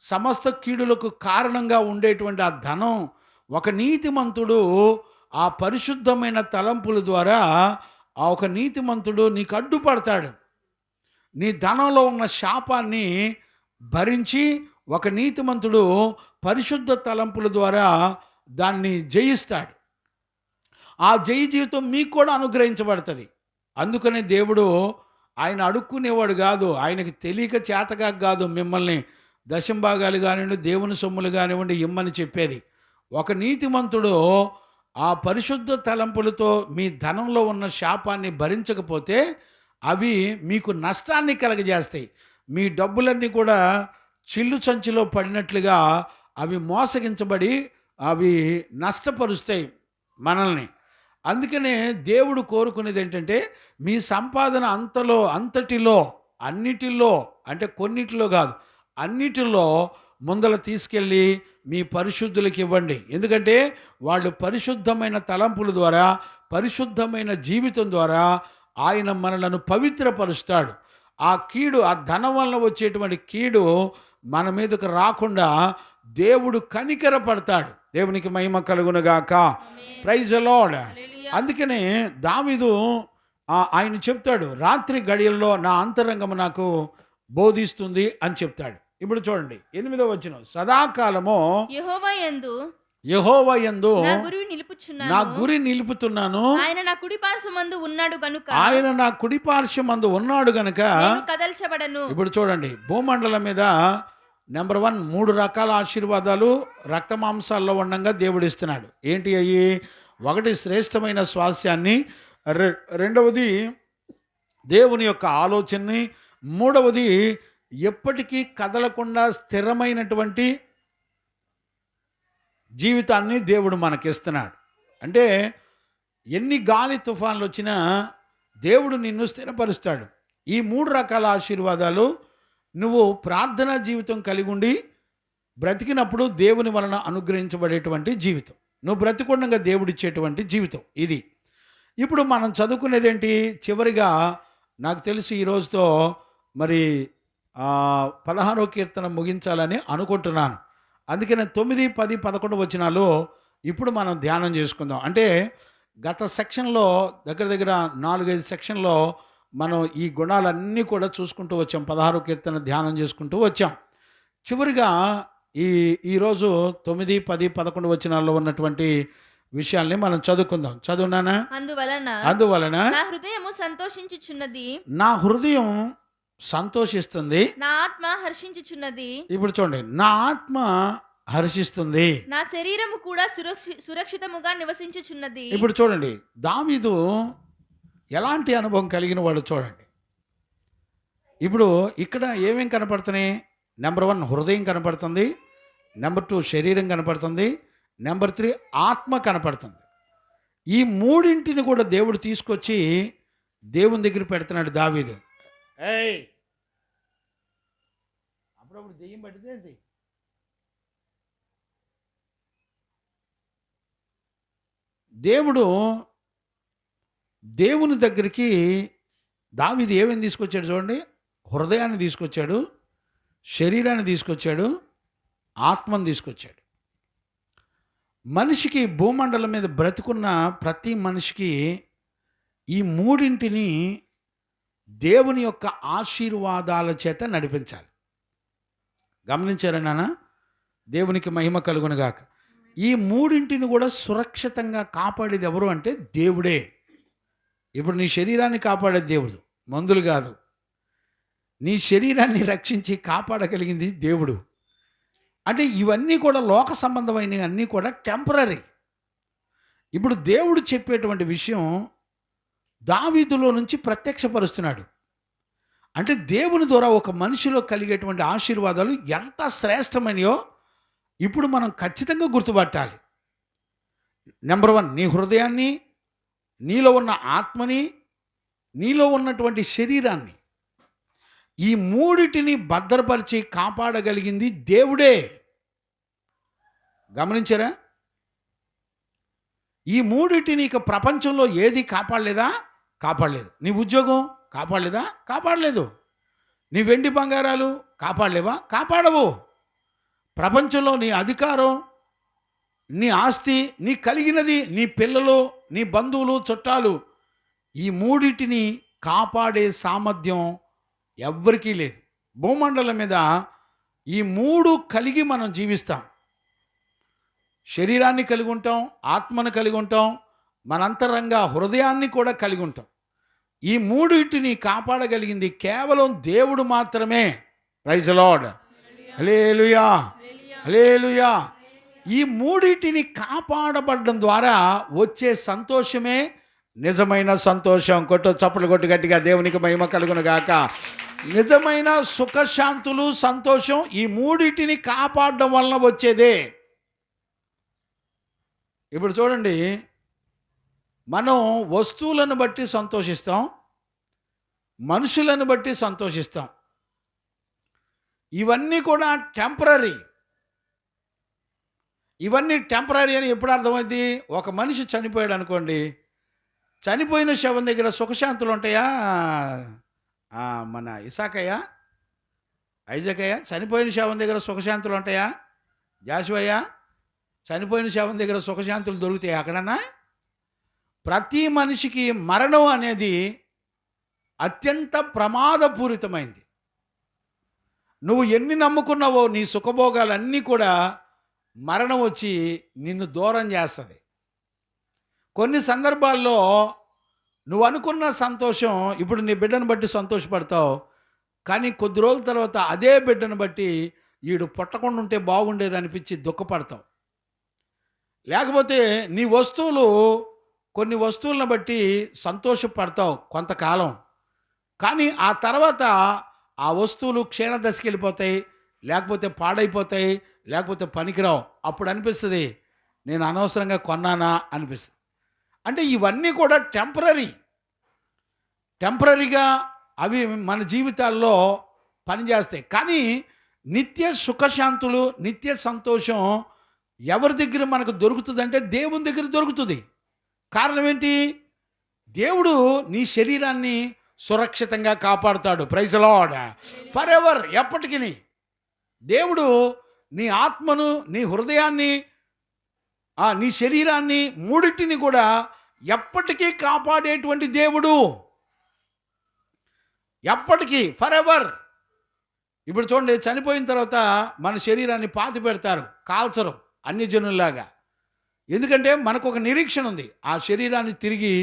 సమస్త కీడులకు కారణంగా ఉండేటువంటి ఆ ధనం, ఒక నీతిమంతుడు ఆ పరిశుద్ధమైన తలంపుల ద్వారా ఒక నీతిమంతుడు నీకు అడ్డుపడతాడు. నీ ధనంలో ఉన్న శాపాన్ని భరించి ఒక నీతిమంతుడు పరిశుద్ధ తలంపుల ద్వారా దాన్ని జయిస్తాడు. ఆ జయ జీవితం మీకు కూడా అనుగ్రహించబడుతుంది. అందుకనే దేవుడు ఆయన అడుక్కునేవాడు కాదు, ఆయనకి తెలియక చేతగా కాదు మిమ్మల్ని దశంభాగాలు కానివ్వండి, దేవుని సొమ్ములు కానివ్వండి ఇమ్మని చెప్పేది. ఒక నీతిమంతుడు ఆ పరిశుద్ధ తలంపులతో మీ ధనంలో ఉన్న శాపాన్ని భరించకపోతే అవి మీకు నష్టాన్ని కలగజేస్తాయి. మీ డబ్బులన్నీ కూడా చిల్లు సంచిలో పడినట్లుగా అవి మోసగించబడి అవి నష్టపరుస్తాయి మనల్ని. అందుకనే దేవుడు కోరుకునేది ఏంటంటే మీ సంపాదన అంతటిలో, అన్నిటిలో, అంటే కొన్నిటిలో కాదు, అన్నిటిలో ముందల తీసుకెళ్ళి మీ పరిశుద్ధులకు ఇవ్వండి. ఎందుకంటే వాళ్ళు పరిశుద్ధమైన తలంపుల ద్వారా, పరిశుద్ధమైన జీవితం ద్వారా ఆయన మనలను పవిత్రపరుస్తాడు. ఆ కీడు, ఆ ధనం వలన వచ్చేటువంటి కీడు మన మీదకు రాకుండా దేవుడు కనికర పడతాడు. దేవునికి మహిమ కలుగునుగాక. Praise the Lord. అందుకనే దావీదు ఆయన చెప్తాడు, రాత్రి గడియల్లో నా అంతరంగము నాకు బోధిస్తుంది అని చెప్తాడు. ఇప్పుడు చూడండి 8వ వచనం, సదాకాలము యెహోవా యందు నా గురి నిలుపుచున్నాను. ఆయన నా కుడి పార్శ్వమందు ఉన్నాడు గనుక కదల్చబడను. ఇప్పుడు చూడండి, భూమండలం మీద నెంబర్ 1 3 రకాల ఆశీర్వాదాలు రక్త మాంసాల్లో ఉండగా దేవుడు ఇస్తున్నాడు. ఏంటి అయ్యి? 1 శ్రేష్టమైన స్వాస్యాన్ని, 2వది దేవుని యొక్క ఆలోచనని, 3వది ఎప్పటికీ కదలకుండా స్థిరమైనటువంటి జీవితాన్ని దేవుడు మనకిస్తున్నాడు. అంటే ఎన్ని గాలి తుఫాన్లు వచ్చినా దేవుడు నిన్ను స్థిరపరుస్తాడు. ఈ 3 రకాల ఆశీర్వాదాలు నువ్వు ప్రార్థనా జీవితం కలిగి ఉండి బ్రతికినప్పుడు దేవుని వలన అనుగ్రహించబడేటువంటి జీవితం, నువ్వు బ్రతికుండగా దేవుడిచ్చేటువంటి జీవితం ఇది. ఇప్పుడు మనం చదువుకునేది ఏంటి? చివరిగా నాకు తెలిసి ఈ రోజుతో మరి 16వ కీర్తన ముగించాలని అనుకుంటున్నాను. అందుకే నేను 9, 10, 11 వచనాలు ఇప్పుడు మనం ధ్యానం చేసుకుందాం. అంటే గత సెక్షన్లో దగ్గర దగ్గర 4-5 సెక్షన్లో మనం ఈ గుణాలన్నీ కూడా చూసుకుంటూ వచ్చాం. 16వ కీర్తన ధ్యానం చేసుకుంటూ వచ్చాం. చివరిగా ఈరోజు 9, 10, 11 వచనాల్లో ఉన్నటువంటి విషయాల్ని మనం చదువుకుందాం. చదువునానా? అందువలన నా హృదయము సంతోషించుచున్నది, నా హృదయం సంతోషిస్తుంది, నా ఆత్మ హర్షించుచున్నది. ఇప్పుడు చూడండి, నా ఆత్మ హర్షిస్తుంది, నా శరీరము కూడా సురక్షితముగా నివసించుచున్నది. ఇప్పుడు చూడండి, దావీదు ఎలాంటి అనుభవం కలిగిన వాడు చూడండి. ఇప్పుడు ఇక్కడ ఏమేం కనపడుతున్నాయి? నెంబర్ 1 హృదయం కనపడుతుంది, నెంబర్ 2 శరీరం కనపడుతుంది, నెంబర్ 3 ఆత్మ కనపడుతుంది. ఈ మూడింటిని కూడా దేవుడు తీసుకొచ్చి దేవుని దగ్గర పెడుతున్నాడు దావీదు. అప్పుడప్పుడు దెయ్యం పట్టితే దేవుని దగ్గరికి దావీదు ఏమేమి తీసుకొచ్చాడు చూడండి. హృదయాన్ని తీసుకొచ్చాడు, శరీరాన్ని తీసుకొచ్చాడు, ఆత్మను తీసుకొచ్చాడు. మనిషికి భూమండలం మీద బ్రతుకున్న ప్రతి మనిషికి ఈ మూడింటిని దేవుని యొక్క ఆశీర్వాదాల చేత నడిపించాలి. గమనించారా నాన్న? దేవునికి మహిమ కలుగునుగాక. ఈ మూడింటిని కూడా సురక్షితంగా కాపాడేది ఎవరు అంటే దేవుడే. ఇప్పుడు నీ శరీరాన్ని కాపాడేది దేవుడు, మందులు కాదు. నీ శరీరాన్ని రక్షించి కాపాడగలిగింది దేవుడు. అంటే ఇవన్నీ కూడా లోక సంబంధమైనవి, అన్నీ కూడా టెంపరరీ. ఇప్పుడు దేవుడు చెప్పేటువంటి విషయం దావీదులో నుంచి ప్రత్యక్షపరుస్తున్నాడు. అంటే దేవుని ద్వారా ఒక మనిషిలో కలిగేటువంటి ఆశీర్వాదాలు ఎంత శ్రేష్టమైనయో ఇప్పుడు మనం ఖచ్చితంగా గుర్తుపట్టాలి. నెంబర్ 1 నీ హృదయాన్ని, నీలో ఉన్న ఆత్మని, నీలో ఉన్నటువంటి శరీరాన్ని, ఈ మూడిటిని భద్రపరిచి కాపాడగలిగింది దేవుడే. గమనించారా? ఈ మూడిటిని ఇక ప్రపంచంలో ఏది కాపాడలేదా? కాపాడలేదు. నీ ఉద్యోగం కాపాడలేదా? కాపాడలేదు. నీ వెండి బంగారాలు కాపాడలేవా? కాపాడవు. ప్రపంచంలో నీ అధికారం, నీ ఆస్తి, నీ కలిగినది, నీ పిల్లలు, నీ బంధువులు, చుట్టాలు, ఈ మూడిటిని కాపాడే సామర్థ్యం ఎవ్వరికీ లేదు. భూమండలం మీద ఈ 3 కలిగి మనం జీవిస్తాం. శరీరాన్ని కలిగి ఉంటాం, ఆత్మను కలిగి ఉంటాం, మన అంతరంగ హృదయాన్ని కూడా కలిగి ఉంటాం. ఈ మూడిటిని కాపాడగలిగింది కేవలం దేవుడు మాత్రమే. Praise the Lord. Hallelujah, hallelujah. ఈ మూడిటిని కాపాడబడడం ద్వారా వచ్చే సంతోషమే నిజమైన సంతోషం. కొట్టు చప్పలు కొట్టు గట్టిగా, దేవునికి మహిమ కలుగును గాక. నిజమైన సుఖశాంతులు, సంతోషం ఈ మూడిటిని కాపాడడం వలన వచ్చేదే. ఇప్పుడు చూడండి, మనం వస్తువులను బట్టి సంతోషిస్తాం, మనుషులను బట్టి సంతోషిస్తాం. ఇవన్నీ కూడా టెంపరరీ. ఇవన్నీ టెంపరరీ అని ఎప్పుడు అర్థమైంది? ఒక మనిషి చనిపోయాడు అనుకోండి, చనిపోయిన శవం దగ్గర సుఖశాంతులు ఉంటాయా? మన ఇసాకయ్య, ఐజకయ్య చనిపోయిన శవం దగ్గర సుఖశాంతులు ఉంటాయా? జాషువయ్య చనిపోయిన శవం దగ్గర సుఖశాంతులు దొరుకుతాయి అక్కడన్నా? ప్రతి మనిషికి మరణం అనేది అత్యంత ప్రమాదపూరితమైంది. నువ్వు ఎన్ని నమ్ముకున్నావో నీ సుఖభోగాలన్నీ కూడా మరణం వచ్చి నిన్ను దూరం చేస్తుంది. కొన్ని సందర్భాల్లో నువ్వు అనుకున్న సంతోషం, ఇప్పుడు నీ బిడ్డను బట్టి సంతోషపడతావు, కానీ కొద్ది రోజుల తర్వాత అదే బిడ్డను బట్టి వీడు పుట్టకుండా ఉంటే బాగుండేది అనిపించి దుఃఖపడతావు. లేకపోతే నీ వస్తువులు, కొన్ని వస్తువులను బట్టి సంతోషపడతావు కొంతకాలం, కానీ ఆ తర్వాత ఆ వస్తువులు క్షీణదశకి వెళ్ళిపోతాయి, లేకపోతే పాడైపోతాయి, లేకపోతే పనికిరావు. అప్పుడు అనిపిస్తుంది నేను అనవసరంగా కొన్నానా అనిపిస్తుంది. అంటే ఇవన్నీ కూడా టెంపరరీగా అవి మన జీవితాల్లో పనిచేస్తాయి. కానీ నిత్య సుఖశాంతులు, నిత్య సంతోషం ఎవరి దగ్గర మనకు దొరుకుతుందంటే దేవుని దగ్గర దొరుకుతుంది. కారణం ఏంటి? దేవుడు నీ శరీరాన్ని సురక్షితంగా కాపాడుతాడు. Praise the Lord. For ever, ఎప్పటికీ దేవుడు నీ ఆత్మను, నీ హృదయాన్ని, నీ శరీరాన్ని, మూడింటిని కూడా ఎప్పటికీ కాపాడేటువంటి దేవుడు. ఎప్పటికీ, ఫర్ ఎవర్. ఇప్పుడు చూడండి, చనిపోయిన తర్వాత మన శరీరాన్ని పాతి పెడతారు, కాల్చరు అన్ని జనుల్లాగా. ఎందుకంటే మనకు ఒక నిరీక్షణ ఉంది. ఆ శరీరాన్ని తిరిగి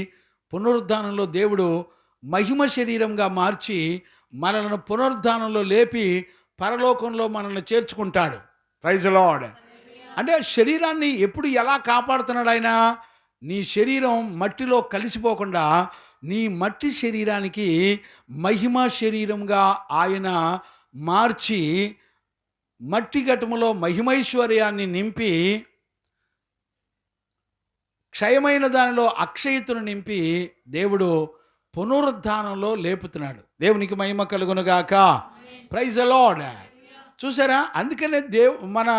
పునరుద్ధానంలో దేవుడు మహిమ శరీరంగా మార్చి మనల్ని పునరుద్ధానంలో లేపి పరలోకంలో మనల్ని చేర్చుకుంటాడు. Praise the Lord. అంటే శరీరాన్ని ఎప్పుడు ఎలా కాపాడుతున్నాడు ఆయన? నీ శరీరం మట్టిలో కలిసిపోకుండా నీ మట్టి శరీరానికి మహిమ శరీరంగా ఆయన మార్చి మట్టి ఘటములో మహిమైశ్వర్యాన్ని నింపి క్షయమైన దానిలో అక్షయతను నింపి దేవుడు పునరుద్ధానంలో లేపుతున్నాడు. దేవునికి మహిమ కలుగునుగాక. Praise the Lord. చూసారా? అందుకనే మన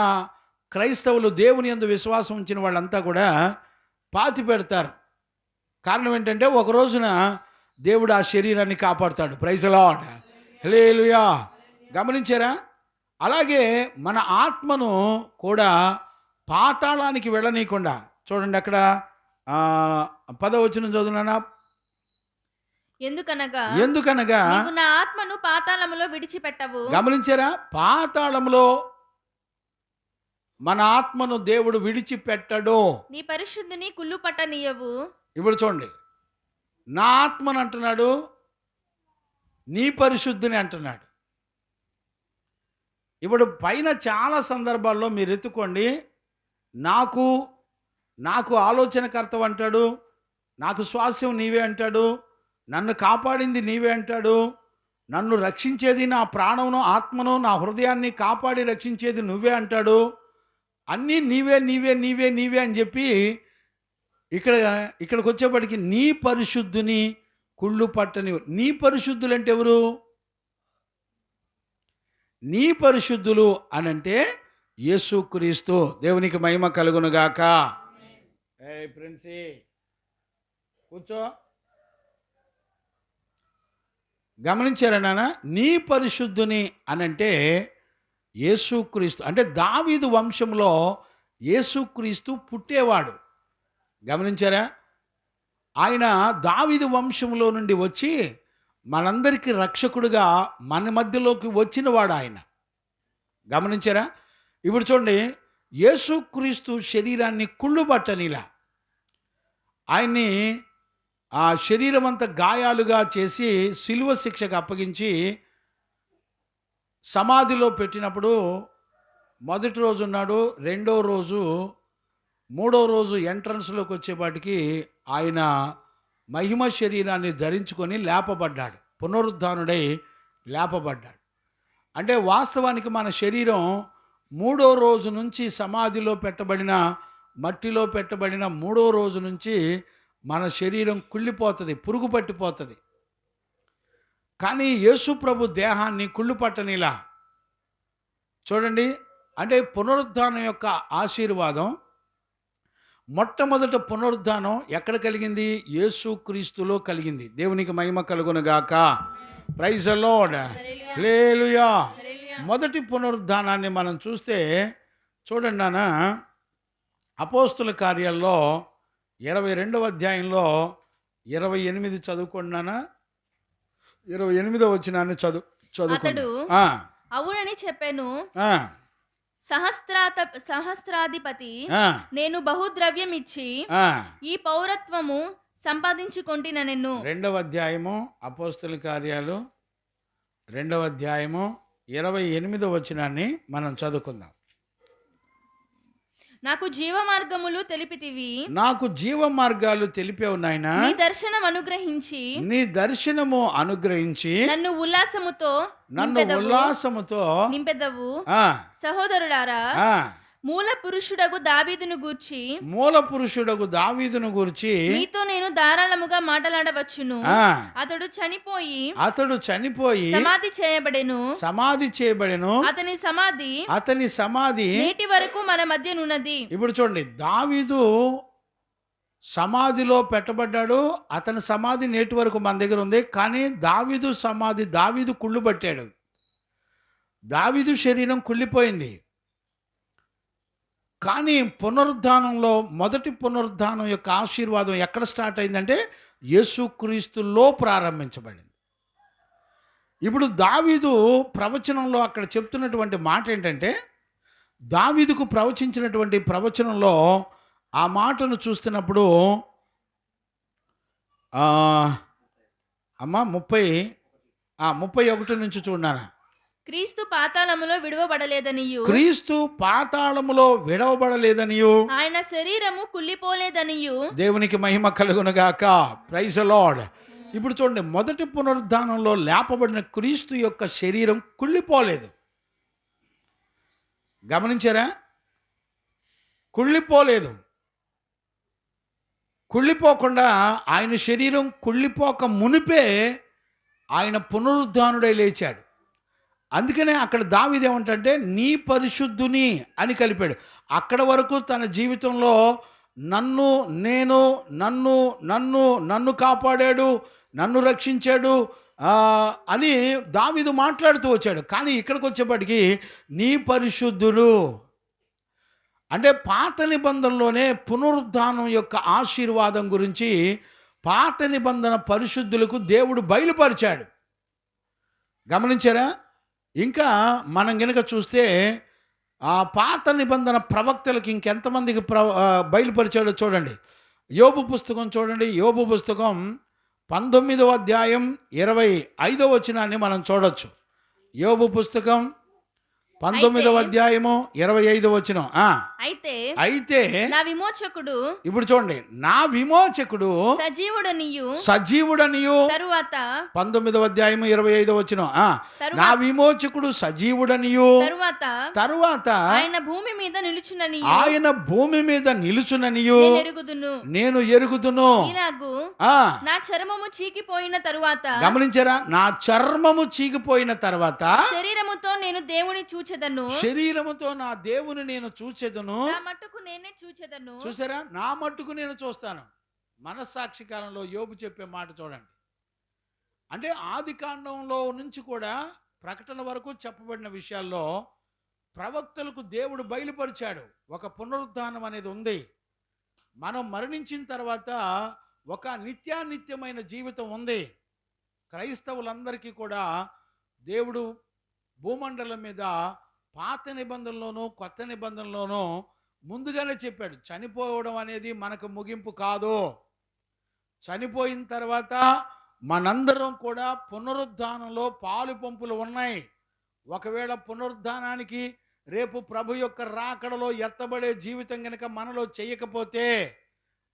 క్రైస్తవులు, దేవుని యందు విశ్వాసం ఉంచిన వాళ్ళంతా కూడా పాతి పెడతారు. కారణం ఏంటంటే ఒక రోజున దేవుడు ఆ శరీరాన్ని కాపాడుతాడు. Praise the Lord. హల్లెలూయా. గమనించారా? అలాగే మన ఆత్మను కూడా పాతాళానికి వెళ్ళనీయకుండా, చూడండి అక్కడ 10వ వచనం చదువునా? ఎందుకనగా నీవు నా ఆత్మను పాతాళములో విడిచిపెట్టవు. గమనించారా? పాతాళములో మన ఆత్మను దేవుడు విడిచిపెట్టడు. నీ పరిశుద్ధిని కుళ్ళు పట్టనీయవు. ఇప్పుడు చూడండి, నా ఆత్మను అంటున్నాడు, నీ పరిశుద్ధిని అంటున్నాడు. ఇప్పుడు పైన చాలా సందర్భాల్లో మీరు ఎత్తుకోండి, నాకు ఆలోచనకర్త అంటాడు, నాకు స్వాస్యం నీవే అంటాడు, నన్ను కాపాడింది నీవే అంటాడు, నన్ను రక్షించేది నా ప్రాణమును, ఆత్మను, నా హృదయాన్ని కాపాడి రక్షించేది నువ్వే అంటాడు. అన్నీ నీవే నీవే నీవే నీవే అని చెప్పి ఇక్కడికి వచ్చేప్పటికి నీ పరిశుద్ధుని కుళ్ళు పట్టని. నీ పరిశుద్ధులు అంటే ఎవరు? నీ పరిశుద్ధులు అనంటే యేసుక్రీస్తు. దేవునికి మహిమ కలుగునుగాక. ప్రిన్సీ కూర్చో. గమనించారా నాన్న? నీ పరిశుద్ధుని అనంటే యేసుక్రీస్తు. అంటే దావీదు వంశంలో యేసుక్రీస్తు పుట్టేవాడు. గమనించారా? ఆయన దావీదు వంశంలో నుండి వచ్చి మనందరికీ రక్షకుడుగా మన మధ్యలోకి వచ్చినవాడు ఆయన. గమనించారా? ఇప్పుడు చూడండి, యేసుక్రీస్తు శరీరాన్ని కుళ్ళుబట్టనిలా ఆయన్ని ఆ శరీరం అంతా గాయాలుగా చేసి సిలువ శిక్షకు అప్పగించి సమాధిలో పెట్టినప్పుడు మొదటి రోజు ఉన్నాడు, రెండో రోజు, మూడో రోజు ఎంట్రన్స్లోకి వచ్చేపాటికి ఆయన మహిమ శరీరాన్ని ధరించుకొని లేపబడ్డాడు, పునరుద్ధానుడై లేపబడ్డాడు. అంటే వాస్తవానికి మన శరీరం మూడో రోజు నుంచి సమాధిలో పెట్టబడిన, మట్టిలో పెట్టబడిన మూడో రోజు నుంచి మన శరీరం కుళ్ళిపోతుంది, పురుగు పట్టిపోతుంది. కానీ యేసు ప్రభు దేహాన్ని కుళ్ళు పట్టనిలా. చూడండి, అంటే పునరుద్ధానం యొక్క ఆశీర్వాదం, మొట్టమొదట పునరుద్ధానం ఎక్కడ కలిగింది? యేసుక్రీస్తులో కలిగింది. దేవునికి మహిమ కలుగునుగాక. Praise the Lord. హల్లెలూయా. మొదటి పునరుద్ధానాన్ని మనం చూస్తే చూడండి నాన్న, అపోస్తుల కార్యాల్లో 22వ అధ్యాయంలో 28 చదువుకోండి నాన్న. 28వ వచనాన్ని చదువు. అవునని చెప్పాను. సహస్రాధిపతి నేను బహుద్రవ్యం ఇచ్చి ఈ పౌరత్వము సంపాదించుకొంటిన నేను. 2వ అధ్యాయము అపోస్తుల కార్యాలు 2వ అధ్యాయము 28వ వచనాన్ని మనం చదువుకుందాం. నాకు జీవ మార్గములు తెలిపితివి. నాకు జీవ మార్గాలు తెలిపావు నాయనా. నీ దర్శనము అనుగ్రహించి నన్ను ఉల్లాసముతో నింపెదవు. సహోదరులారా, మూల పురుషుడగు దావీదును గూర్చి మీతో నేను ధారాళముగా మాట్లాడవచ్చును. అతడు చనిపోయి సమాధి చేయబడెను. అతని సమాధి నేటి వరకు మన మధ్యనున్నది. ఇప్పుడు చూడండి, దావీదు సమాధిలో పెట్టబడ్డాడు. అతని సమాధి నేటి వరకు మన దగ్గర ఉంది. కానీ దావీదు సమాధి, దావీదు కుళ్ళు పట్టాడు. దావీదు శరీరం కుళ్ళిపోయింది. కానీ పునరుద్ధానంలో మొదటి పునరుద్ధానం యొక్క ఆశీర్వాదం ఎక్కడ స్టార్ట్ అయిందంటే యేసుక్రీస్తులో ప్రారంభించబడింది. ఇప్పుడు దావీదు ప్రవచనంలో అక్కడ చెప్తున్నటువంటి మాట ఏంటంటే, దావీదుకు ప్రవచించినటువంటి ప్రవచనంలో ఆ మాటను చూస్తున్నప్పుడు అమ్మ 31 నుంచి చూడాను. క్రీస్తు పాతాళములో విడవబడలేదనియు ఆయన శరీరము కుళ్ళిపోలేదనియు దేవునికి మహిమ కలుగునుగాక. Praise the Lord. ఇప్పుడు చూడండి, మొదటి పునరుద్ధానంలో లేపబడిన క్రీస్తు యొక్క శరీరం కుళ్ళిపోలేదు. గమనించారా? కుళ్ళిపోకుండా ఆయన శరీరం కుళ్ళిపోక మునిపే ఆయన పునరుద్ధానుడై లేచాడు. అందుకనే అక్కడ దావీదు ఏమంటే నీ పరిశుద్ధుని అని కలిపాడు. అక్కడ వరకు తన జీవితంలో నన్ను కాపాడాడు, నన్ను రక్షించాడు అని దావీదు మాట్లాడుతూ వచ్చాడు. కానీ ఇక్కడికి వచ్చేప్పటికి నీ పరిశుద్ధుడు అంటే పాత నిబంధనలోనే పునరుద్ధానం యొక్క ఆశీర్వాదం గురించి పాత నిబంధన పరిశుద్ధులకు దేవుడు బయలుపరిచాడు. గమనించారా? ఇంకా మనం గనుక చూస్తే ఆ పాత నిబంధన ప్రవక్తలకు ఇంకెంతమందికి బయలుపరిచాడో చూడండి. యోబు పుస్తకం చూడండి. యోబు పుస్తకం 19వ అధ్యాయం 25వ వచనాన్ని మనం చూడొచ్చు. యోబు పుస్తకం 19వ అధ్యాయము 25వ వచనం. అయితే నా విమోచకుడు, ఇప్పుడు చూడండి, నా విమోచకుడు సజీవుడనియు తరువాత 19వ అధ్యాయము 25వ వచనం. నా విమోచకుడు సజీవుడనియు తరువాత ఆయన భూమి మీద నిలుచుననియు నేను ఎరుగుదును. నా చర్మము చీకిపోయిన తరువాత, గమనించారా? నా చర్మము చీకిపోయిన తర్వాత శరీరముతో నేను దేవుని శరీరముతో నా దేవుని నేను చూచెదను. నా మట్టుకు నేనే చూచెదను. చూసారా? నా మట్టుకు నేను చూస్తాను. మనస్సాక్షి కాలంలో యోబు చెప్పే మాట చూడండి. అంటే ఆది కాండంలో నుంచి కూడా ప్రకటన వరకు చెప్పబడిన విషయాల్లో ప్రవక్తలకు దేవుడు బయలుపరిచాడు. ఒక పునరుద్ధానం అనేది ఉంది. మనం మరణించిన తర్వాత ఒక నిత్యానిత్యమైన జీవితం ఉంది. క్రైస్తవులందరికీ కూడా దేవుడు భూమండలం మీద పాత నిబంధనలోనూ కొత్త నిబంధనలోనూ ముందుగానే చెప్పాడు, చనిపోవడం అనేది మనకు ముగింపు కాదు. చనిపోయిన తర్వాత మనందరం కూడా పునరుద్ధానంలో పాలు పంపులు ఉన్నాయి. ఒకవేళ పునరుద్ధానానికి రేపు ప్రభు యొక్క రాకడలో ఎత్తబడే జీవితం కనుక మనలో చేయకపోతే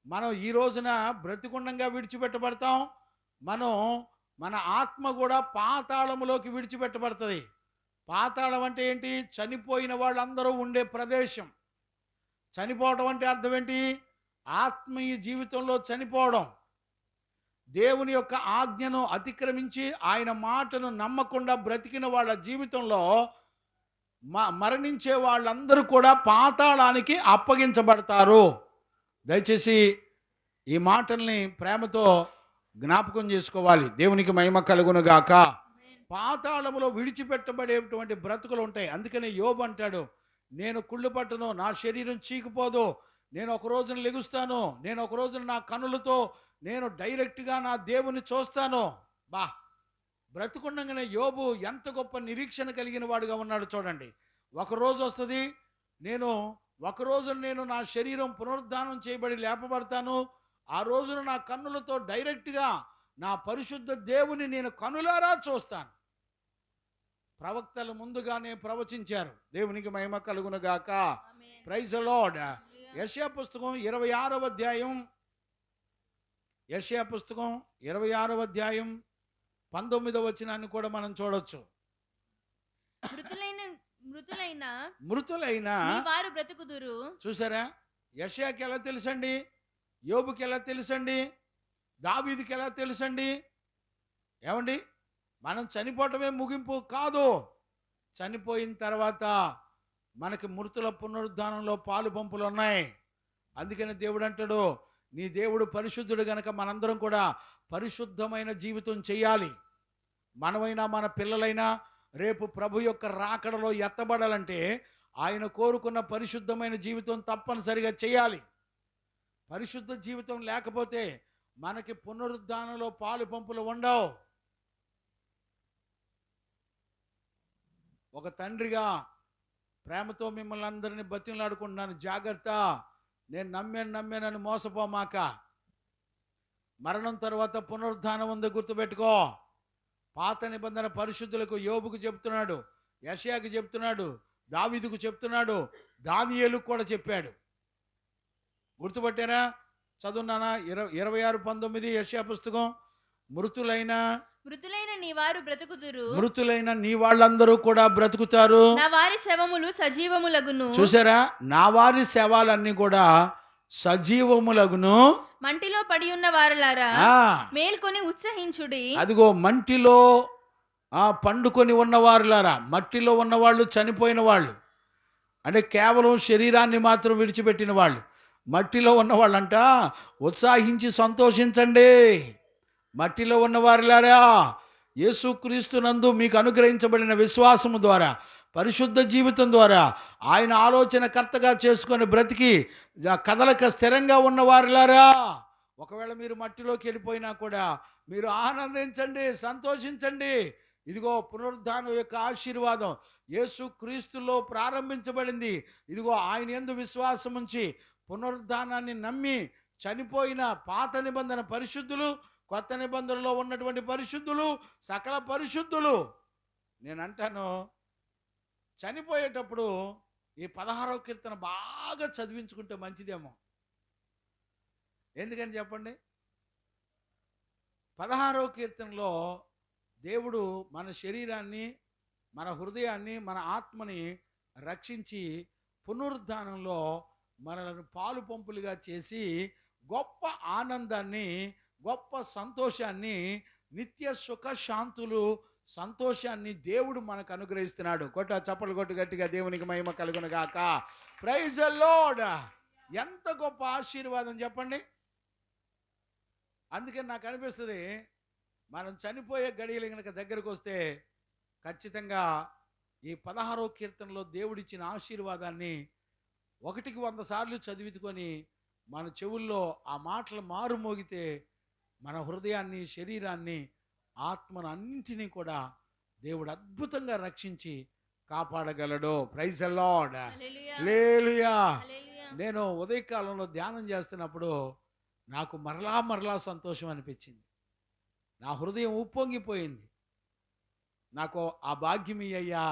మనం ఈ రోజున బ్రతికుండంగా విడిచిపెట్టబడతాం. మన ఆత్మ కూడా పాతాళములోకి విడిచిపెట్టబడుతుంది. పాతాళం అంటే ఏంటి? చనిపోయిన వాళ్ళందరూ ఉండే ప్రదేశం. చనిపోవడం అంటే అర్థం ఏంటి? ఆత్మీయ జీవితంలో చనిపోవడం. దేవుని యొక్క ఆజ్ఞను అతిక్రమించి ఆయన మాటను నమ్మకుండా బ్రతికిన వాళ్ళ జీవితంలో మరణించే వాళ్ళందరూ కూడా పాతాళానికి అప్పగించబడతారు. దయచేసి ఈ మాటల్ని ప్రేమతో జ్ఞాపకం చేసుకోవాలి. దేవునికి మహిమ కలుగును గాక. పాతాళములో విడిచిపెట్టబడేటువంటి బ్రతుకులు ఉంటాయి. అందుకని యోబు అంటాడు, నేను కుళ్ళు పట్టను, నా శరీరం చీకిపోదు, నేను ఒక రోజున లెగుస్తాను, నేను ఒక రోజున నా కనులతో నేను డైరెక్ట్గా నా దేవుని చూస్తాను. బ్రతుకుండగానే యోబు ఎంత గొప్ప నిరీక్షణ కలిగిన వాడుగా ఉన్నాడు చూడండి. ఒకరోజు వస్తుంది, నేను నా శరీరం పునరుద్ధానం చేయబడి లేపబడతాను. ఆ రోజున నా కన్నులతో డైరెక్ట్గా నా పరిశుద్ధ దేవుని నేను కనులారా చూస్తాను. ప్రవక్తలు ముందుగానే ప్రవచించారు. దేవునికి మహిమ కలుగును గాక. Praise the Lord. యెషయా పుస్తకం 26వ అధ్యాయం, యెషయా పుస్తకం 26వ అధ్యాయం 19వ వచనాన్ని కూడా మనం చూడొచ్చు. మృతులైన నీ వారు బ్రతుకుదురు. చూసారా, యెషయాకి ఎలా తెలుసండి, యోబుకి ఎలా తెలుసండి, దావీదుకి ఎలా తెలుసండి? ఏమండి, మనం చనిపోవటమే ముగింపు కాదు. చనిపోయిన తర్వాత మనకి మృతుల పునరుద్ధానంలో పాలు పంపులు ఉన్నాయి. అందుకని దేవుడు అంటాడు, నీ దేవుడు పరిశుద్ధుడు గనక మనందరం కూడా పరిశుద్ధమైన జీవితం చేయాలి. మనమైనా మన పిల్లలైనా రేపు ప్రభు యొక్క రాకడలో ఎత్తబడాలంటే ఆయన కోరుకున్న పరిశుద్ధమైన జీవితం తప్పనిసరిగా చేయాలి. పరిశుద్ధ జీవితం లేకపోతే మనకి పునరుద్ధానంలో పాలు పంపులు ఉండవు. ఒక తండ్రిగా ప్రేమతో మిమ్మల్ని అందరినీ బతిమలాడుకుంటున్నాను, జాగ్రత్త. నేను నమ్మానని మోసపోమాక. మరణం తర్వాత పునరుద్ధానం ఉంది, గుర్తుపెట్టుకో. పాత నిబంధన పరిశుద్ధులకు యోబుకు చెప్తున్నాడు, యెషయాకు చెప్తున్నాడు, దావీదుకు చెప్తున్నాడు, దానియేలుకు కూడా చెప్పాడు. గుర్తుపట్టారా? చదువున్నానా? 26:19 యెషయా పుస్తకం. మృతులైన నీ వారు బ్రతుకుదురు. మృతులైన నీ వాళ్ళందరూ కూడా బ్రతుకుతారు. నా వారి శవములు సజీవములగును. చూసారా, నా వారి శవాలన్నీ కూడా సజీవములగును. మంటిలో పడి ఉన్న వారలారా మేల్కొని ఉత్సహించుడి. అదిగో మంటిలో పండుకొని ఉన్నవారులారా, మట్టిలో ఉన్నవాళ్ళు చనిపోయిన వాళ్ళు అంటే కేవలం శరీరాన్ని మాత్రం విడిచిపెట్టిన వాళ్ళు. మట్టిలో ఉన్నవాళ్ళంట ఉత్సాహించి సంతోషించండి. మట్టిలో ఉన్నవారులారా, యేసుక్రీస్తునందు మీకు అనుగ్రహించబడిన విశ్వాసము ద్వారా, పరిశుద్ధ జీవితం ద్వారా ఆయన ఆలోచన కర్తగా చేసుకొని బ్రతికి కదలక స్థిరంగా ఉన్నవారులారా, ఒకవేళ మీరు మట్టిలోకి వెళ్ళిపోయినా కూడా మీరు ఆనందించండి, సంతోషించండి. ఇదిగో పునరుద్ధానం యొక్క ఆశీర్వాదం యేసుక్రీస్తులో ప్రారంభించబడింది. ఇదిగో ఆయన యందు విశ్వాసం ఉంచి పునరుద్ధానాన్ని నమ్మి చనిపోయిన పాత నిబంధన పరిశుద్ధులు, కొత్త నిబంధనలో ఉన్నటువంటి పరిశుద్ధులు, సకల పరిశుద్ధులు. నేను అంటాను, చనిపోయేటప్పుడు ఈ 16వ కీర్తన బాగా చదివించుకుంటే మంచిదేమో. ఎందుకని చెప్పండి? 16వ కీర్తనలో దేవుడు మన శరీరాన్ని, మన హృదయాన్ని, మన ఆత్మని రక్షించి పునరుద్ధానంలో మనలను పాలు పంపులుగా చేసి గొప్ప ఆనందాన్ని, గొప్ప సంతోషాన్ని, నిత్య సుఖ శాంతులు, సంతోషాన్ని దేవుడు మనకు అనుగ్రహిస్తున్నాడు. చప్పలు కొట్టు గట్టిగా దేవునికి మహిమ కలుగును గాక. Praise the Lord. ఎంత గొప్ప ఆశీర్వాదం చెప్పండి. అందుకని నాకు అనిపిస్తుంది, మనం చనిపోయే గడియలు కనుక దగ్గరకు వస్తే ఖచ్చితంగా ఈ 16వ కీర్తనలో దేవుడిచ్చిన ఆశీర్వాదాన్ని 100 సార్లు చదివించుకొని మన చెవుల్లో ఆ మాటలు మారుమోగితే మన హృదయాన్ని, శరీరాన్ని, ఆత్మను అన్నింటినీ కూడా దేవుడు అద్భుతంగా రక్షించి కాపాడగలడు. Praise the Lord. హల్లెలూయా. నేను ఉదయకాలంలో ధ్యానం చేస్తున్నప్పుడు నాకు మరలా సంతోషం అనిపించింది. నా హృదయం ఉప్పొంగిపోయింది. నాకు ఆ భాగ్యం అయ్యా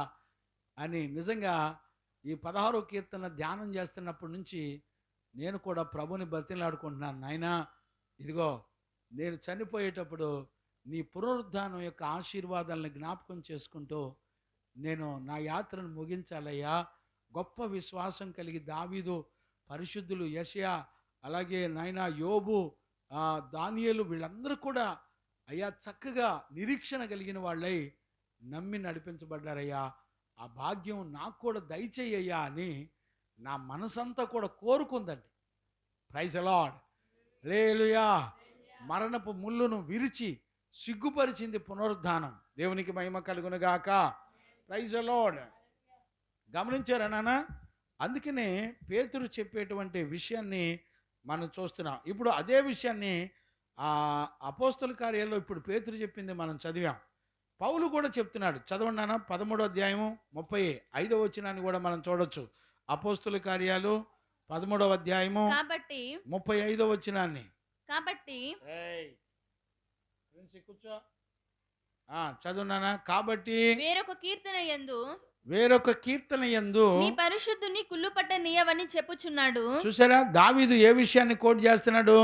అని నిజంగా ఈ 16వ కీర్తన ధ్యానం చేస్తున్నప్పటి నుంచి నేను కూడా ప్రభుని బతిలాడుకుంటున్నాను. నాయనా, ఇదిగో నేను చనిపోయేటప్పుడు నీ పునరుద్ధానం యొక్క ఆశీర్వాదాలను జ్ఞాపకం చేసుకుంటూ నేను నా యాత్రను ముగించాలయ్యా. గొప్ప విశ్వాసం కలిగి దావీదు, పరిశుద్ధులు, యెషయా, అలాగే నాయనా యోబు, దానియేలు, వీళ్ళందరూ కూడా అయ్యా చక్కగా నిరీక్షణ కలిగిన వాళ్ళై నమ్మి నడిపించబడ్డారయ్యా. ఆ భాగ్యం నాకు కూడా దయచేయ్యా అని నా మనసంతా కూడా కోరుకుందండి. Praise the Lord. హల్లెలూయా. మరణపు ముళ్ళును విరిచి సిగ్గుపరిచింది పునరుద్ధానం. దేవునికి మహిమ కలుగును గాక. Praise the Lord. గమనించారా నాన్న? అందుకనే పేతురు చెప్పేటువంటి విషయాన్ని మనం చూస్తున్నాం. ఇప్పుడు అదే విషయాన్ని అపోస్తల కార్యాల్లో ఇప్పుడు పేతురు చెప్పింది మనం చదివాం. పౌలు కూడా చెప్తున్నాడు. చదవండి నాన్న, 13వ అధ్యాయము 35వ వచనాన్ని కూడా మనం చూడొచ్చు. అపోస్తల కార్యాలు 13వ అధ్యాయము 35వ వచనాన్ని. కాబట్టి చదువునానా. కాబట్టి వేరొక కీర్తన యందు నీ పరిశుద్ధుని కుళ్ళుపట్టనీయవని చెప్పుచున్నాడు. చూసారా, దావీదు ఏ విషయాన్ని కోట్ చేస్తున్నాడు?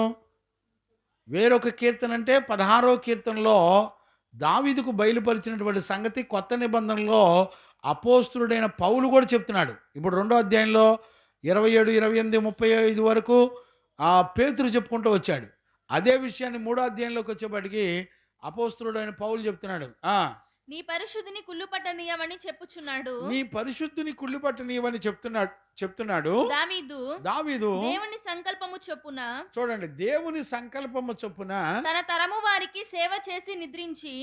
వేరొక కీర్తన అంటే 16వ కీర్తనలో దావీదుకు బయలుపరిచినటువంటి సంగతి కొత్త నిబంధనలో అపోస్తులుడైన పౌలు కూడా చెప్తున్నాడు. ఇప్పుడు 2వ అధ్యాయంలో 27, 28, 35 వరకు పేతురు చెప్పుకుంటూ వచ్చాడు. అదే విషయాన్ని 3వ అధ్యాయంలోకి వచ్చేప్పటికి అపోస్తులుడైన పౌలు చెప్తున్నాడు. నీ పరిశుద్ధిని కుళ్ళుపట్టనీయమని చెప్పుచున్నాడు. నీ పరిశుద్ధిని కుళ్ళుపట్టనీయమని చెప్తున్నాడు దావీదు. దేవుని సంకల్పము చొప్పున, చూడండి, దేవుని సంకల్పము చొప్పున తన తరము వారికి సేవ చేసి నిద్రించి,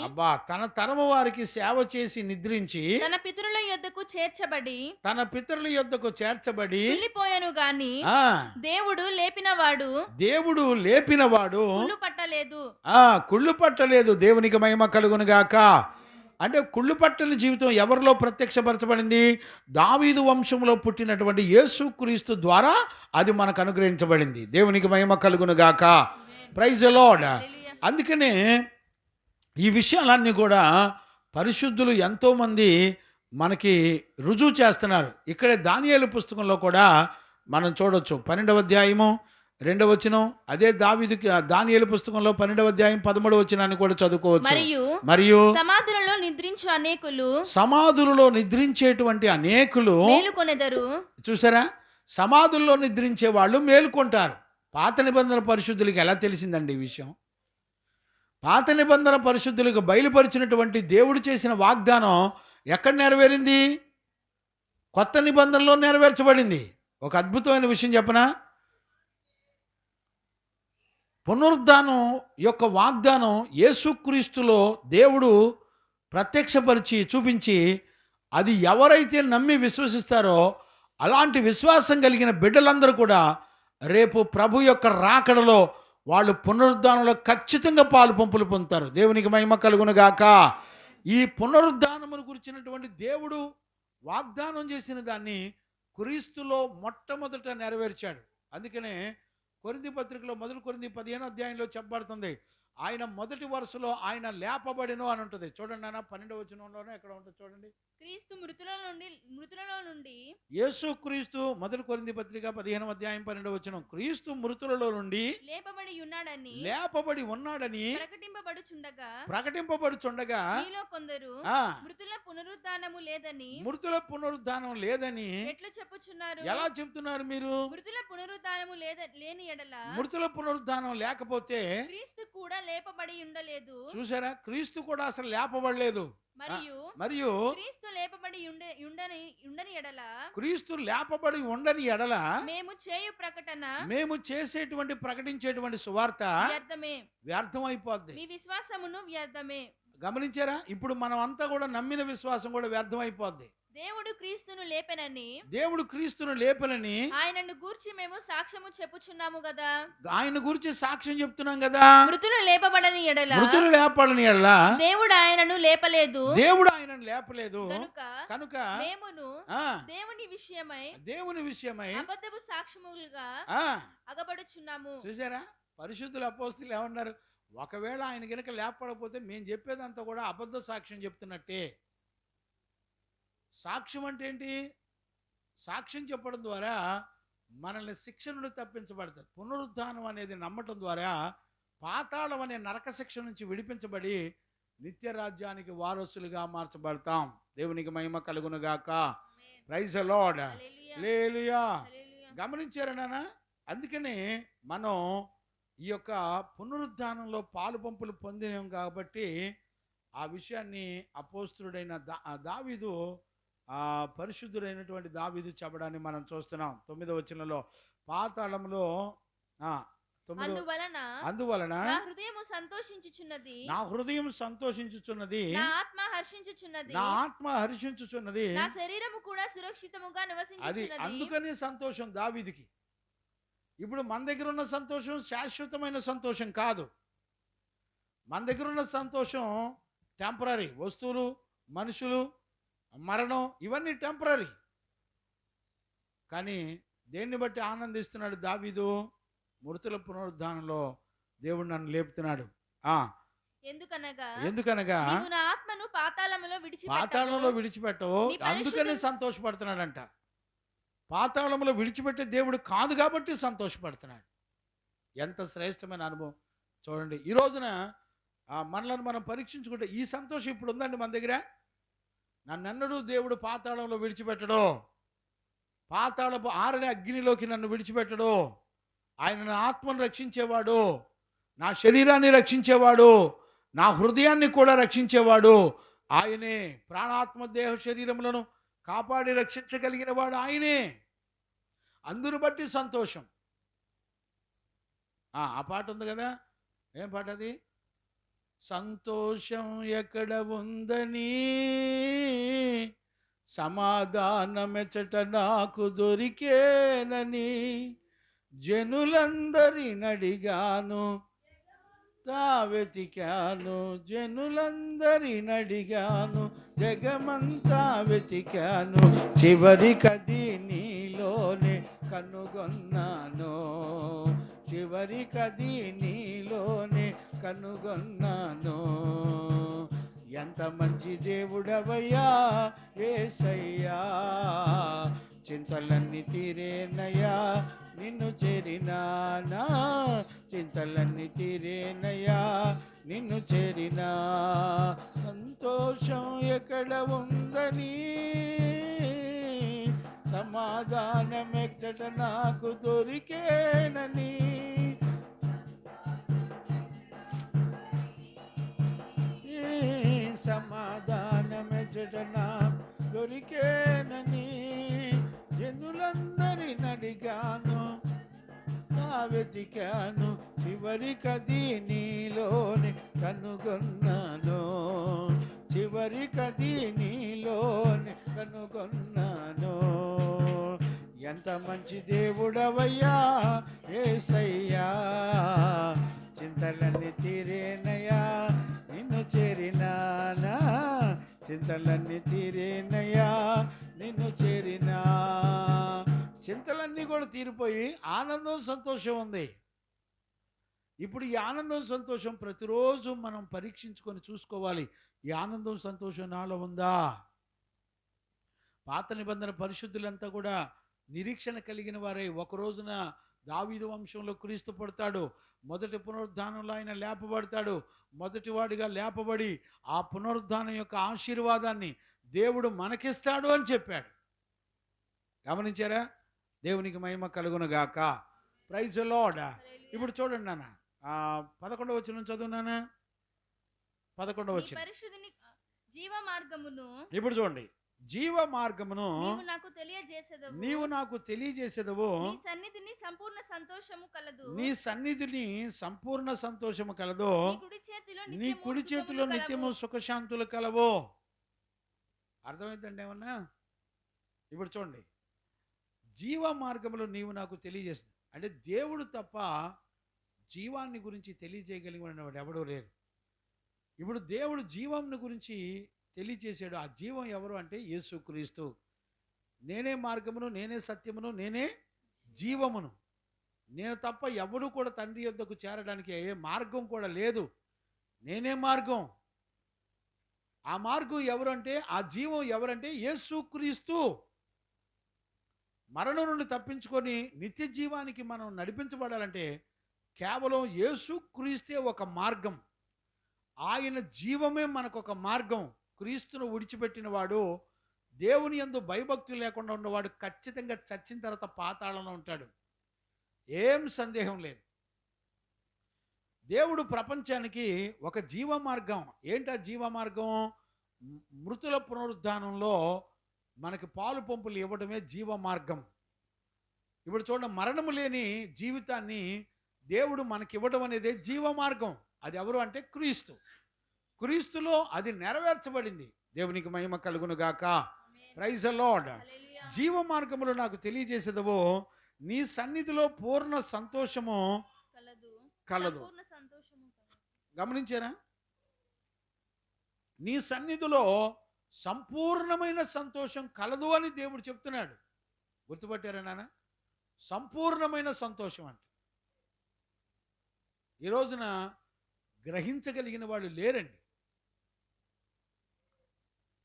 తన తరము వారికి సేవ చేసి నిద్రించి, తన పితరుల యొద్దకు చేర్చబడి వెళ్ళిపోయాను గాని దేవుడు లేపినవాడు కుళ్ళు పట్టలేదు. దేవునికి మహిమ కలుగును గాక. అంటే కుళ్ళు పట్టని జీవితం ఎవరిలో ప్రత్యక్షపరచబడింది? దావీదు వంశంలో పుట్టినటువంటి యేసుక్రీస్తు ద్వారా అది మనకు అనుగ్రహించబడింది. దేవునికి మహిమ కలుగును గాక. Praise the Lord. అందుకనే ఈ విషయాలన్నీ కూడా పరిశుద్ధులు ఎంతోమంది మనకి రుజువు చేస్తున్నారు. ఇక్కడే దానియేలు పుస్తకంలో కూడా మనం చూడొచ్చు. 12వ అధ్యాయము 2వ వచనం, అదే దానియేలు పుస్తకంలో 12వ అధ్యాయం 13వ వచనాన్ని కూడా చదువుకోవచ్చు. మరియు సమాధులలో నిద్రించేటువంటి అనేకులు మేలుకొనెదరు. చూసారా, సమాధుల్లో నిద్రించే వాళ్ళు మేలుకొంటారు. పాత నిబంధన పరిశుద్ధులకి ఎలా తెలిసిందండి ఈ విషయం? పాత నిబంధన పరిశుద్ధులకు బయలుపరిచినటువంటి దేవుడు చేసిన వాగ్దానం ఎక్కడ నెరవేరింది? కొత్త నిబంధనలో నెరవేర్చబడింది. ఒక అద్భుతమైన విషయం చెప్పనా? పునరుద్ధానం యొక్క వాగ్దానం యేసుక్రీస్తులో దేవుడు ప్రత్యక్షపరిచి చూపించి, అది ఎవరైతే నమ్మి విశ్వసిస్తారో అలాంటి విశ్వాసం కలిగిన బిడ్డలందరూ కూడా రేపు ప్రభు యొక్క రాకడలో వాళ్ళు పునరుద్ధానంలో ఖచ్చితంగా పాలు పంపులు పొందుతారు. దేవునికి మహిమ కలుగును గాక. ఈ పునరుద్ధానమును గురించినటువంటి దేవుడు వాగ్దానం చేసిన దాన్ని క్రీస్తులో మొట్టమొదట నెరవేర్చాడు. అందుకనే కొరింథీ పత్రికలో 1 కొరింథీ 15వ అధ్యాయంలో చెప్పబడుతుంది, ఆయన మొదటి వరుసలో ఆయన లేపబడిను అని ఉంటుంది. చూడండి నాన్న, 12వ వచనంలోనే ఎక్కడ ఉంటుంది చూడండి. క్రీస్తు మృతులలో నుండి యేసు క్రీస్తు 1 కొరింథీ పత్రిక 15వ అధ్యాయం 12వ వచనం, క్రీస్తు మృతులలో నుండి లేపబడి ఉన్నాడని ప్రకటింపబడుచుండగా మీలో కొందరు మృతుల పునరుద్ధానము లేదని ఎట్లా చెప్పుచున్నారు? ఎలా చెప్తున్నారు మీరు? మృతుల పునరుద్ధానము లేని ఎడల, మృతుల పునరుద్ధానం లేకపోతే క్రీస్తు కూడా లేపబడి ఉండలేదు. చూసారా, క్రీస్తు కూడా అసలు లేపబడలేదు. మరియు క్రీస్తు లేపబడి ఉండని ఎడల మేము ప్రకటించేటువంటి సువార్త వ్యర్థమైపోద్ది. మీ విశ్వాసమును వ్యర్థమే. గమనించారా? ఇప్పుడు మనం అంతా కూడా నమ్మిన విశ్వాసం కూడా వ్యర్థమైపోద్ది. దేవుడు క్రీస్తును లేపనని ఆయనను గూర్చి మేము సాక్ష్యము చెప్పుచున్నాము కదా. ఆయన గురించి సాక్ష్యం చెప్తున్నాం కదా. మృతులు లేపబడని ఎడల దేవుడు ఆయనను లేపలేదు. కనుక మేమును దేవుని విషయమై అబద్ధపు సాక్ష్యములుగా అగబడుచున్నాము. చూసారా, పరిశుద్ధుల అపోస్తలులు ఏమన్నారు? ఒకవేళ ఆయన గనుక లేపడకపోతే మేము చెప్పేదంతా కూడా అబద్ధ సాక్ష్యం చెప్తున్నట్టే. సాక్ష్యం అంటే ఏంటి? సాక్ష్యం చెప్పడం ద్వారా మనల్ని శిక్ష నుండి తప్పించబడతారు. పునరుద్ధానం అనేది నమ్మటం ద్వారా పాతాళం అనే నరక శిక్ష నుంచి విడిపించబడి నిత్య రాజ్యానికి వారసులుగా మార్చబడతాం. దేవునికి మహిమ కలుగును గాక. Praise the Lord. హల్లెలూయా. గమనించారా నాన్న? అందుకనే మనం ఈ యొక్క పునరుద్ధానంలో పాలు పంపులు పొందినాం కాబట్టి ఆ విషయాన్ని అపోస్తులుడైన దావీదు, పరిశుద్ధుడైనటువంటి దావీదు చెప్పడాన్ని మనం చూస్తున్నాం. 9వ వచనంలో పాతాళంలో అందువలన నా హృదయం సంతోషించుచున్నది, నా ఆత్మ హర్షించుచున్నది, నా శరీరము కూడా సురక్షితముగా నివసించుచున్నది. అందుకని సంతోషం దావీదుకి. ఇప్పుడు మన దగ్గర ఉన్న సంతోషం శాశ్వతమైన సంతోషం కాదు. మన దగ్గర ఉన్న సంతోషం టెంపరరీ. వస్తువులు, మనుషులు, మరణం ఇవన్నీ టెంపరరీ. కానీ దేన్ని బట్టి ఆనందిస్తున్నాడు దావీదు? మృతుల పునరుద్ధానంలో దేవుడు నన్ను లేపుతున్నాడు. ఎందుకనగా నా ఆత్మను పాతాళంలో విడిచిపెట్టవు, అందుకని సంతోషపడుతున్నాడంట. పాతాళంలో విడిచిపెట్టే దేవుడు కాదు కాబట్టి సంతోషపడుతున్నాడు. ఎంత శ్రేష్టమైన అనుభవం చూడండి. ఈ రోజున మనలను మనం పరీక్షించుకుంటే ఈ సంతోషం ఇప్పుడు ఉందండి మన దగ్గర? నన్నెన్నడూ దేవుడు పాతాళంలో విడిచిపెట్టడు. పాతాళపు ఆరని అగ్నిలోకి నన్ను విడిచిపెట్టడు. ఆయన నా ఆత్మను రక్షించేవాడు, నా శరీరాన్ని రక్షించేవాడు, నా హృదయాన్ని కూడా రక్షించేవాడు ఆయనే. ప్రాణాత్మ దేహ శరీరములను కాపాడి రక్షించగలిగిన వాడు ఆయనే. అందును బట్టి సంతోషం. ఆ పాట ఉంది కదా, ఏం పాట అది? సంతోషం ఎక్కడ ఉందని సమాధానమెచ్చట నాకు దొరికేనని జనులందరినడిగాను వెతికాను, జనులందరినడిగాను, జగమంతా వెతికాను, చివరికది నీలోనే కనుగొన్నాను, చివరికది నీలోనే కనుగొన్నాను. ఎంత మంచి దేవుడవయ్యా యేసయ్యా, చింతలన్నీ తీరేనయ్యా నిన్ను చేరినానా, చింతలన్నీ తీరేనయ్యా నిన్ను చేరినా. సంతోషం ఎక్కడ ఉందని సమాధానం ఎచ్చట నాకు దొరికేనని, సమాధానం ఎచ్చట నాకు దొరికేనని జనులందరినడిగాను వెతికాను, చివరికది నీలోని కనుగొన్నాను, చివరికది నీలోని కనుగొన్నాను. ఎంత మంచి దేవుడవయ్యా యేసయ్యా, చింతలన్నీ తీరేనయ్యా నిన్ను చేరినానా, చింతలన్నీ తీరేనయ్యా నిన్ను చేరినా. చింతలన్నీ కూడా తీరిపోయి ఆనందం సంతోషం ఉంది. ఇప్పుడు ఈ ఆనందం సంతోషం ప్రతిరోజు మనం పరీక్షించుకొని చూసుకోవాలి. ఈ ఆనందం సంతోషం నాలో ఉందా? పాత నిబంధన పరిశుద్ధులంతా కూడా నిరీక్షణ కలిగిన వారై ఒక రోజున దావీదు వంశంలో క్రీస్తు పడతాడు, మొదటి పునరుద్ధానంలో ఆయన లేపబడతాడు, మొదటివాడిగా లేపబడి ఆ పునరుద్ధానం యొక్క ఆశీర్వాదాన్ని దేవుడు మనకిస్తాడు అని చెప్పాడు. గమనించారా? దేవునికి మహిమ కలుగును గాక. Praise the Lord. ఇప్పుడు చూడండి నాన్న, 11వ వచనం చదువునానా, 11వ వచనం. పరిశుద్ధుని జీవ మార్గమును, ఇప్పుడు చూడండి, జీవ మార్గమును నీవు నాకు తెలియజేసేదవు, నీవు నాకు తెలియజేసేదవు, నీ సన్నిధిని సంపూర్ణ సంతోషము కలదు, నీ సన్నిధిని సంపూర్ణ సంతోషము కలదు, నీ కుడి చేతిలో నిత్యము సుఖశాంతులు కలవు. అర్థమైందండి ఏమన్నా? ఇప్పుడు చూడండి, జీవ మార్గములు నీవు నాకు తెలియజేస్తుంది అంటే దేవుడు తప్ప జీవాన్ని గురించి తెలియజేయగలిగిన వాడు ఎవడూ లేరు. ఇప్పుడు దేవుడు జీవంను గురించి తెలియజేశాడు. ఆ జీవం ఎవరు అంటే యేసుక్రీస్తు. నేనే మార్గమును, నేనే సత్యమును, నేనే జీవమును, నేను తప్ప ఎవడు కూడా తండ్రి యొద్దకు చేరడానికి ఏ మార్గం కూడా లేదు. నేనే మార్గం. ఆ మార్గం ఎవరంటే, ఆ జీవం ఎవరంటే యేసుక్రీస్తు. మరణం నుండి తప్పించుకొని నిత్య జీవానికి మనం నడిపించబడాలంటే కేవలం యేసుక్రీస్తే ఒక మార్గం. ఆయన జీవమే మనకు ఒక మార్గం. క్రీస్తును విడిచిపెట్టిన వాడు, దేవుని యందు భయభక్తులు లేకుండా ఉన్నవాడు ఖచ్చితంగా చచ్చిన తర్వాత పాతాళంలో ఉంటాడు. ఏం సందేహం లేదు. దేవుడు ప్రపంచానికి ఒక జీవ మార్గం. ఏంటి ఆ జీవ మార్గం? మృతుల పునరుద్ధానంలో మనకి పాలు పంపులు ఇవ్వడమే జీవ మార్గం. ఇప్పుడు చూడండి, మరణము లేని జీవితాన్ని దేవుడు మనకి ఇవ్వడం అనేదే జీవ మార్గం. అది ఎవరు అంటే క్రీస్తు. క్రీస్తులో అది నెరవేర్చబడింది. దేవునికి మహిమ కలుగును గాక. Praise the Lord. జీవ మార్గములు నాకు తెలియజేసేదవో, నీ సన్నిధిలో పూర్ణ సంతోషము కలదు. గమనించారా? నీ సన్నిధిలో సంపూర్ణమైన సంతోషం కలదు అని దేవుడు చెప్తున్నాడు. గుర్తుపట్టారా నాన్న? సంపూర్ణమైన సంతోషం అంటే ఈ రోజున గ్రహించగలిగిన వాళ్ళు లేరండి.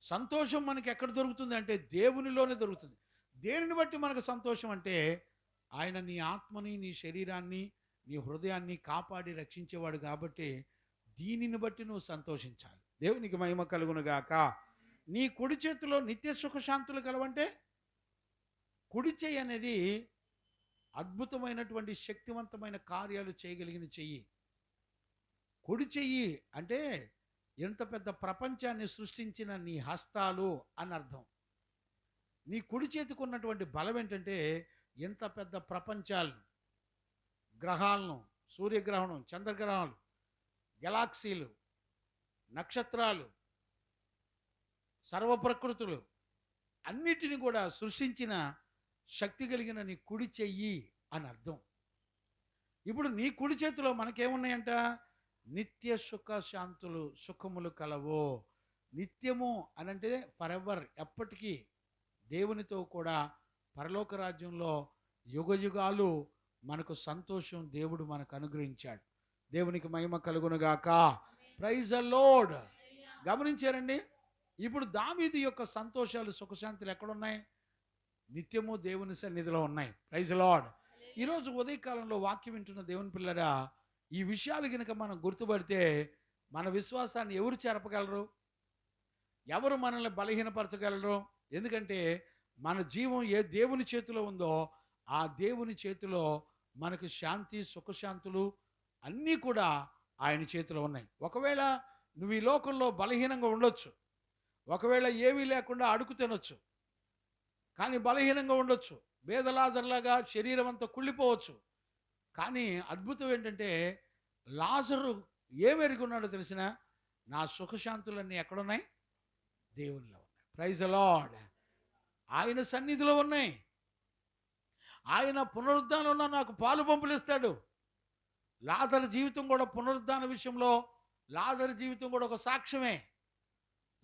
సంతోషం మనకి ఎక్కడ దొరుకుతుంది అంటే దేవునిలోనే దొరుకుతుంది. దేనిని బట్టి మనకు సంతోషం అంటే ఆయన నీ ఆత్మని, నీ శరీరాన్ని, నీ హృదయాన్ని కాపాడి రక్షించేవాడు కాబట్టి దీనిని బట్టి నువ్వు సంతోషించాలి. దేవునికి మహిమ కలుగును గాక. నీ కుడి చేతిలో నిత్య సుఖశాంతులు కలవంటే, కుడి చెయ్యి అనేది అద్భుతమైనటువంటి శక్తివంతమైన కార్యాలు చేయగలిగిన చెయ్యి. కుడి చెయ్యి అంటే ఎంత పెద్ద ప్రపంచాన్ని సృష్టించిన నీ హస్తాలు అని అర్థం. నీ కుడి చేతికి ఉన్నటువంటి బలం ఏంటంటే, ఎంత పెద్ద ప్రపంచాలను, గ్రహాలను, సూర్యగ్రహణం, చంద్రగ్రహాలు, గెలాక్సీలు, నక్షత్రాలు, సర్వప్రకృతులు అన్నిటిని కూడా సృష్టించిన శక్తి కలిగిన నీ కుడి చెయ్యి అని అర్థం. ఇప్పుడు నీ కుడి చేతిలో మనకేమున్నాయంట? నిత్య సుఖశాంతులు, సుఖములు కలవు. నిత్యము అనంటే ఫరెవర్, ఎప్పటికీ దేవునితో కూడా పరలోక రాజ్యంలో యుగయుగాలు మనకు సంతోషం దేవుడు మనకు అనుగ్రహించాడు. దేవునికి మహిమ కలుగునుగాక. Praise the Lord. గమనించారండి? ఇప్పుడు దావీదు యొక్క సంతోషాలు, సుఖశాంతులు ఎక్కడున్నాయి? నిత్యము దేవుని సన్నిధిలో ఉన్నాయి. Praise the Lord. ఈరోజు ఉదయకాలంలో వాక్యం వింటున్న దేవుని పిల్లరా, ఈ విషయాలు కనుక మనం గుర్తుపడితే మన విశ్వాసాన్ని ఎవరు చెరపగలరు? ఎవరు మనల్ని బలహీనపరచగలరు? ఎందుకంటే మన జీవం ఏ దేవుని చేతిలో ఉందో ఆ దేవుని చేతిలో మనకు శాంతి, సుఖశాంతులు అన్నీ కూడా ఆయన చేతిలో ఉన్నాయి. ఒకవేళ నువ్వు ఈ లోకంలో బలహీనంగా ఉండొచ్చు, ఒకవేళ ఏమీ లేకుండా అడుగు తినొచ్చు, కానీ బలహీనంగా ఉండొచ్చు, బేదలాజర్లాగా శరీరం అంతా కుళ్ళిపోవచ్చు. కానీ అద్భుతం ఏంటంటే, లాజరు ఏమెరిగి ఉన్నాడో తెలిసిన? నా సుఖశాంతులన్నీ ఎక్కడున్నాయి? దేవునిలో ఉన్నాయి. Praise the Lord. ఆయన సన్నిధిలో ఉన్నాయి. ఆయన పునరుద్ధానంలో నాకు పాలు పంపులు ఇస్తాడు. లాజరు జీవితం కూడా పునరుద్ధాన విషయంలో లాజరు జీవితం కూడా ఒక సాక్ష్యమే.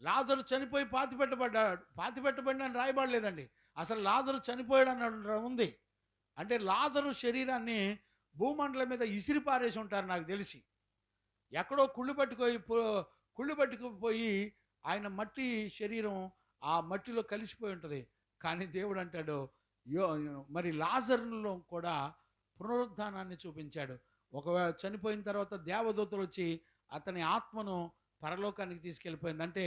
లాజరు చనిపోయి పాతిపెట్టబడిన అని రాయబడలేదండి. అసలు లాజరు చనిపోయాడు అన్న ఉంది. అంటే లాజరు శరీరాన్ని భూమండలం మీద ఇసిరి పారేసి ఉంటారు నాకు తెలిసి. ఎక్కడో కుళ్ళు పట్టుకుపోయి ఆయన మట్టి శరీరం ఆ మట్టిలో కలిసిపోయి ఉంటుంది. కానీ దేవుడు అంటాడు, మరి లాజరులో కూడా పునరుద్ధానాన్ని చూపించాడు. ఒకవేళ చనిపోయిన తర్వాత దేవదూతలు వచ్చి అతని ఆత్మను పరలోకానికి తీసుకెళ్ళిపోయింది. అంటే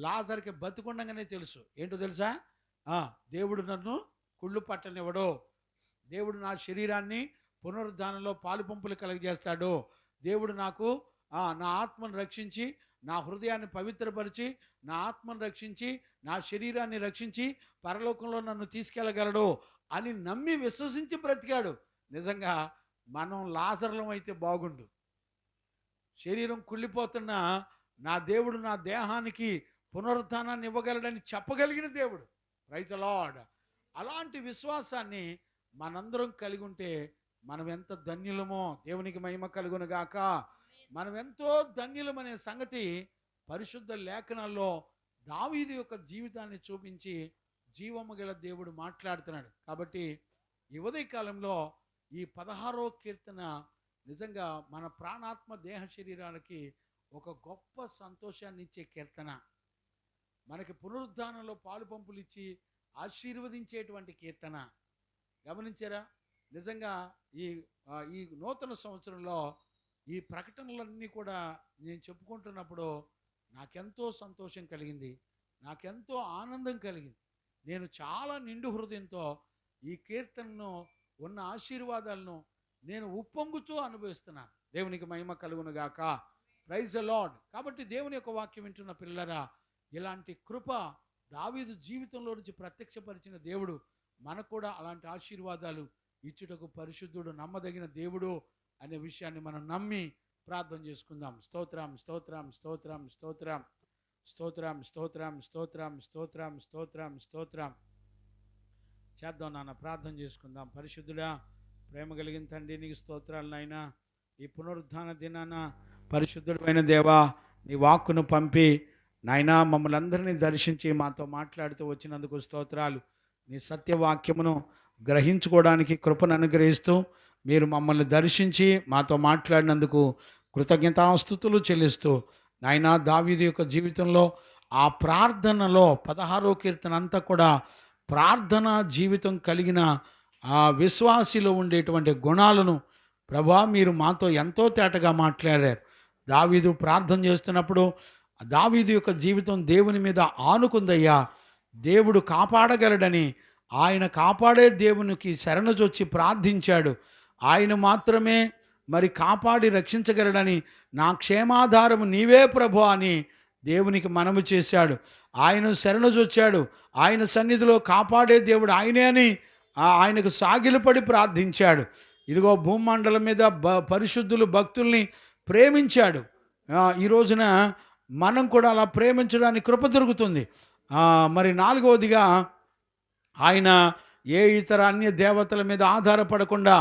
లాజర్కి బతికుండగానే తెలుసు. ఏంటో తెలుసా? దేవుడు నన్ను కుళ్ళు పట్టనివ్వడు, దేవుడు నా శరీరాన్ని పునరుద్ధానంలో పాలు పంపులు కలుగజేస్తాడు, దేవుడు నాకు నా ఆత్మను రక్షించి, నా హృదయాన్ని పవిత్రపరిచి, నా ఆత్మను రక్షించి, నా శరీరాన్ని రక్షించి పరలోకంలో నన్ను తీసుకెళ్ళగలడు అని నమ్మి విశ్వసించి బ్రతికాడు. నిజంగా మనం లాజర్లం అయితే బాగుండు. శరీరం కుళ్ళిపోతున్న నా దేవుడు నా దేహానికి పునరుద్ధానాన్ని ఇవ్వగలడని చెప్పగలిగిన దేవుడు. Praise the Lord. అలాంటి విశ్వాసాన్ని మనందరం కలిగి ఉంటే మనం ఎంత ధన్యులమో. దేవునికి మహిమ కలుగును గాక. మనం ఎంతో ధన్యులమనే సంగతి పరిశుద్ధ లేఖనాల్లో దావీదు యొక్క జీవితాన్ని చూపించి జీవము గల దేవుడు మాట్లాడుతున్నాడు. కాబట్టి ఈ ఉదయకాలంలో ఈ 16వ కీర్తన నిజంగా మన ప్రాణాత్మ దేహ శరీరాలకి ఒక గొప్ప సంతోషాన్ని ఇచ్చే కీర్తన. మనకి పునరుద్ధానంలో పాలు పంపులు ఇచ్చి ఆశీర్వదించేటువంటి కీర్తన. గమనించారా? నిజంగా ఈ నూతన సంవత్సరంలో ఈ ప్రకటనలన్నీ కూడా నేను చెప్పుకుంటున్నప్పుడు నాకెంతో సంతోషం కలిగింది, నాకెంతో ఆనందం కలిగింది. నేను చాలా నిండు హృదయంతో ఈ కీర్తనను ఉన్న ఆశీర్వాదాలను నేను ఉప్పొంగుతూ అనుభవిస్తున్నాను. దేవునికి మహిమ కలుగును గాక. Praise the Lord. కాబట్టి దేవుని యొక్క వాక్యం వింటున్న పిల్లరా, ఇలాంటి కృప దావీదు జీవితంలో నుంచి ప్రత్యక్షపరిచిన దేవుడు మనకు కూడా అలాంటి ఆశీర్వాదాలు ఇచ్చుటకు పరిశుద్ధుడు, నమ్మదగిన దేవుడు అనే విషయాన్ని మనం నమ్మి ప్రార్థన చేసుకుందాం. స్తోత్రం స్తోత్రం స్తోత్రం స్తోత్రం స్తోత్రం స్తోత్రం స్తోత్రం స్తోత్రం స్తోత్రం స్తోత్రం చేద్దాం నాన్న. ప్రార్థన చేసుకుందాం. పరిశుద్ధుడా, ప్రేమ కలిగిన తండ్రి, నీకు స్తోత్రాలు నాయనా. ఈ పునరుద్ధాన దినాన పరిశుద్ధుడైన దేవా, నీ వాక్కును పంపి నాయనా మమ్మల్ని అందరినీ దర్శించి మాతో మాట్లాడుతూ వచ్చినందుకు స్తోత్రాలు. నీ సత్యవాక్యమును గ్రహించుకోవడానికి కృపను అనుగ్రహిస్తూ మీరు మమ్మల్ని దర్శించి మాతో మాట్లాడినందుకు కృతజ్ఞతాస్తుతులు చెల్లిస్తూ నాయనా దావీదు యొక్క జీవితంలో ఆ ప్రార్థనలో 16వ కీర్తన అంతా కూడా ప్రార్థన జీవితం కలిగిన ఆ విశ్వాసిలో ఉండేటువంటి గుణాలను ప్రభా మీరు మాతో ఎంతో తేటగా మాట్లాడారు. దావీదు ప్రార్థన చేస్తున్నప్పుడు దావీదు యొక్క జీవితం దేవుని మీద ఆనుకుందయ్యా, దేవుడు కాపాడగలడని ఆయన కాపాడే దేవునికి శరణుజొచ్చి ప్రార్థించాడు. ఆయన మాత్రమే మరి కాపాడి రక్షించగలడని, నా క్షేమాధారము నీవే ప్రభు అని దేవునికి మనవి చేశాడు. ఆయన శరణుజొచ్చాడు. ఆయన సన్నిధిలో కాపాడే దేవుడు ఆయనే అని ఆయనకు సాగిలపడి ప్రార్థించాడు. ఇదిగో భూమండలం మీద పరిశుద్ధులు భక్తుల్ని ప్రేమించాడు. ఈ రోజున మనం కూడా అలా ప్రేమించడానికి కృప దొరుకుతుంది. మరి నాలుగవదిగా ఆయన ఏ ఇతర అన్య దేవతల మీద ఆధారపడకుండా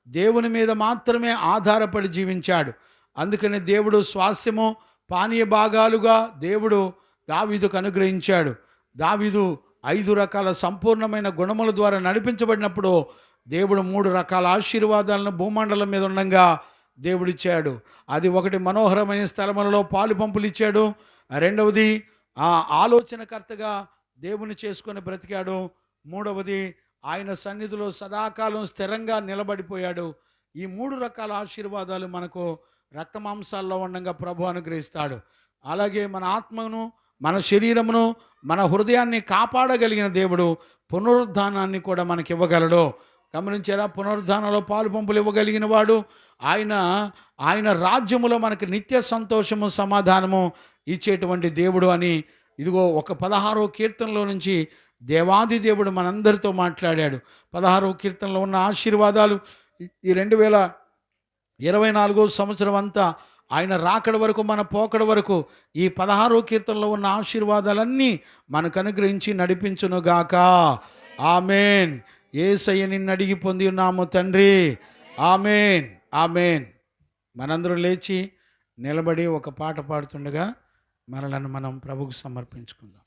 దేవుని మీద మాత్రమే ఆధారపడి జీవించాడు. అందుకని దేవుడు స్వాస్యము పానీయ భాగాలుగా దేవుడు దావీదుకు అనుగ్రహించాడు. దావీదు 5 రకాల సంపూర్ణమైన గుణముల ద్వారా నడిపించబడినప్పుడు దేవుడు 3 రకాల ఆశీర్వాదాలను భూమండలం మీద ఉండగా దేవుడిచ్చాడు. అది ఒకటి, మనోహరమైన స్థలములలో పాలు పంపులు ఇచ్చాడు. రెండవది ఆలోచనకర్తగా దేవుని చేసుకొని బ్రతికాడు. మూడవది ఆయన సన్నిధిలో సదాకాలం స్థిరంగా నిలబడిపోయాడు. ఈ 3 రకాల ఆశీర్వాదాలు మనకు రక్తమాంసాల్లో ఉండగా ప్రభు అనుగ్రహిస్తాడు. అలాగే మన ఆత్మను, మన శరీరమును, మన హృదయాన్ని కాపాడగలిగిన దేవుడు పునరుద్ధానాన్ని కూడా మనకి ఇవ్వగలడు. గమనించారా? పునరుద్ధానంలో పాలు పంపులు ఇవ్వగలిగిన వాడు ఆయన రాజ్యములో మనకి నిత్య సంతోషము, సమాధానము ఇచ్చేటువంటి దేవుడు అని ఇదిగో ఒక 16వ కీర్తనలో నుంచి దేవాది దేవుడు మనందరితో మాట్లాడాడు. 16వ కీర్తనలో ఉన్న ఆశీర్వాదాలు ఈ 2024 సంవత్సరం అంతా ఆయన రాకడ వరకు, మన పోకడ వరకు ఈ 16వ కీర్తనలో ఉన్న ఆశీర్వాదాలన్నీ మనకు అనుగ్రహించి నడిపించునుగాక. ఆమెన్. యేసయ్య నిన్ను అడిగి పొంది ఉన్నాము తండ్రి. Amen, amen. మనందరూ లేచి నిలబడి ఒక పాట పాడుతుండగా మనలను మనం ప్రభువుకు సమర్పించుకుందాం.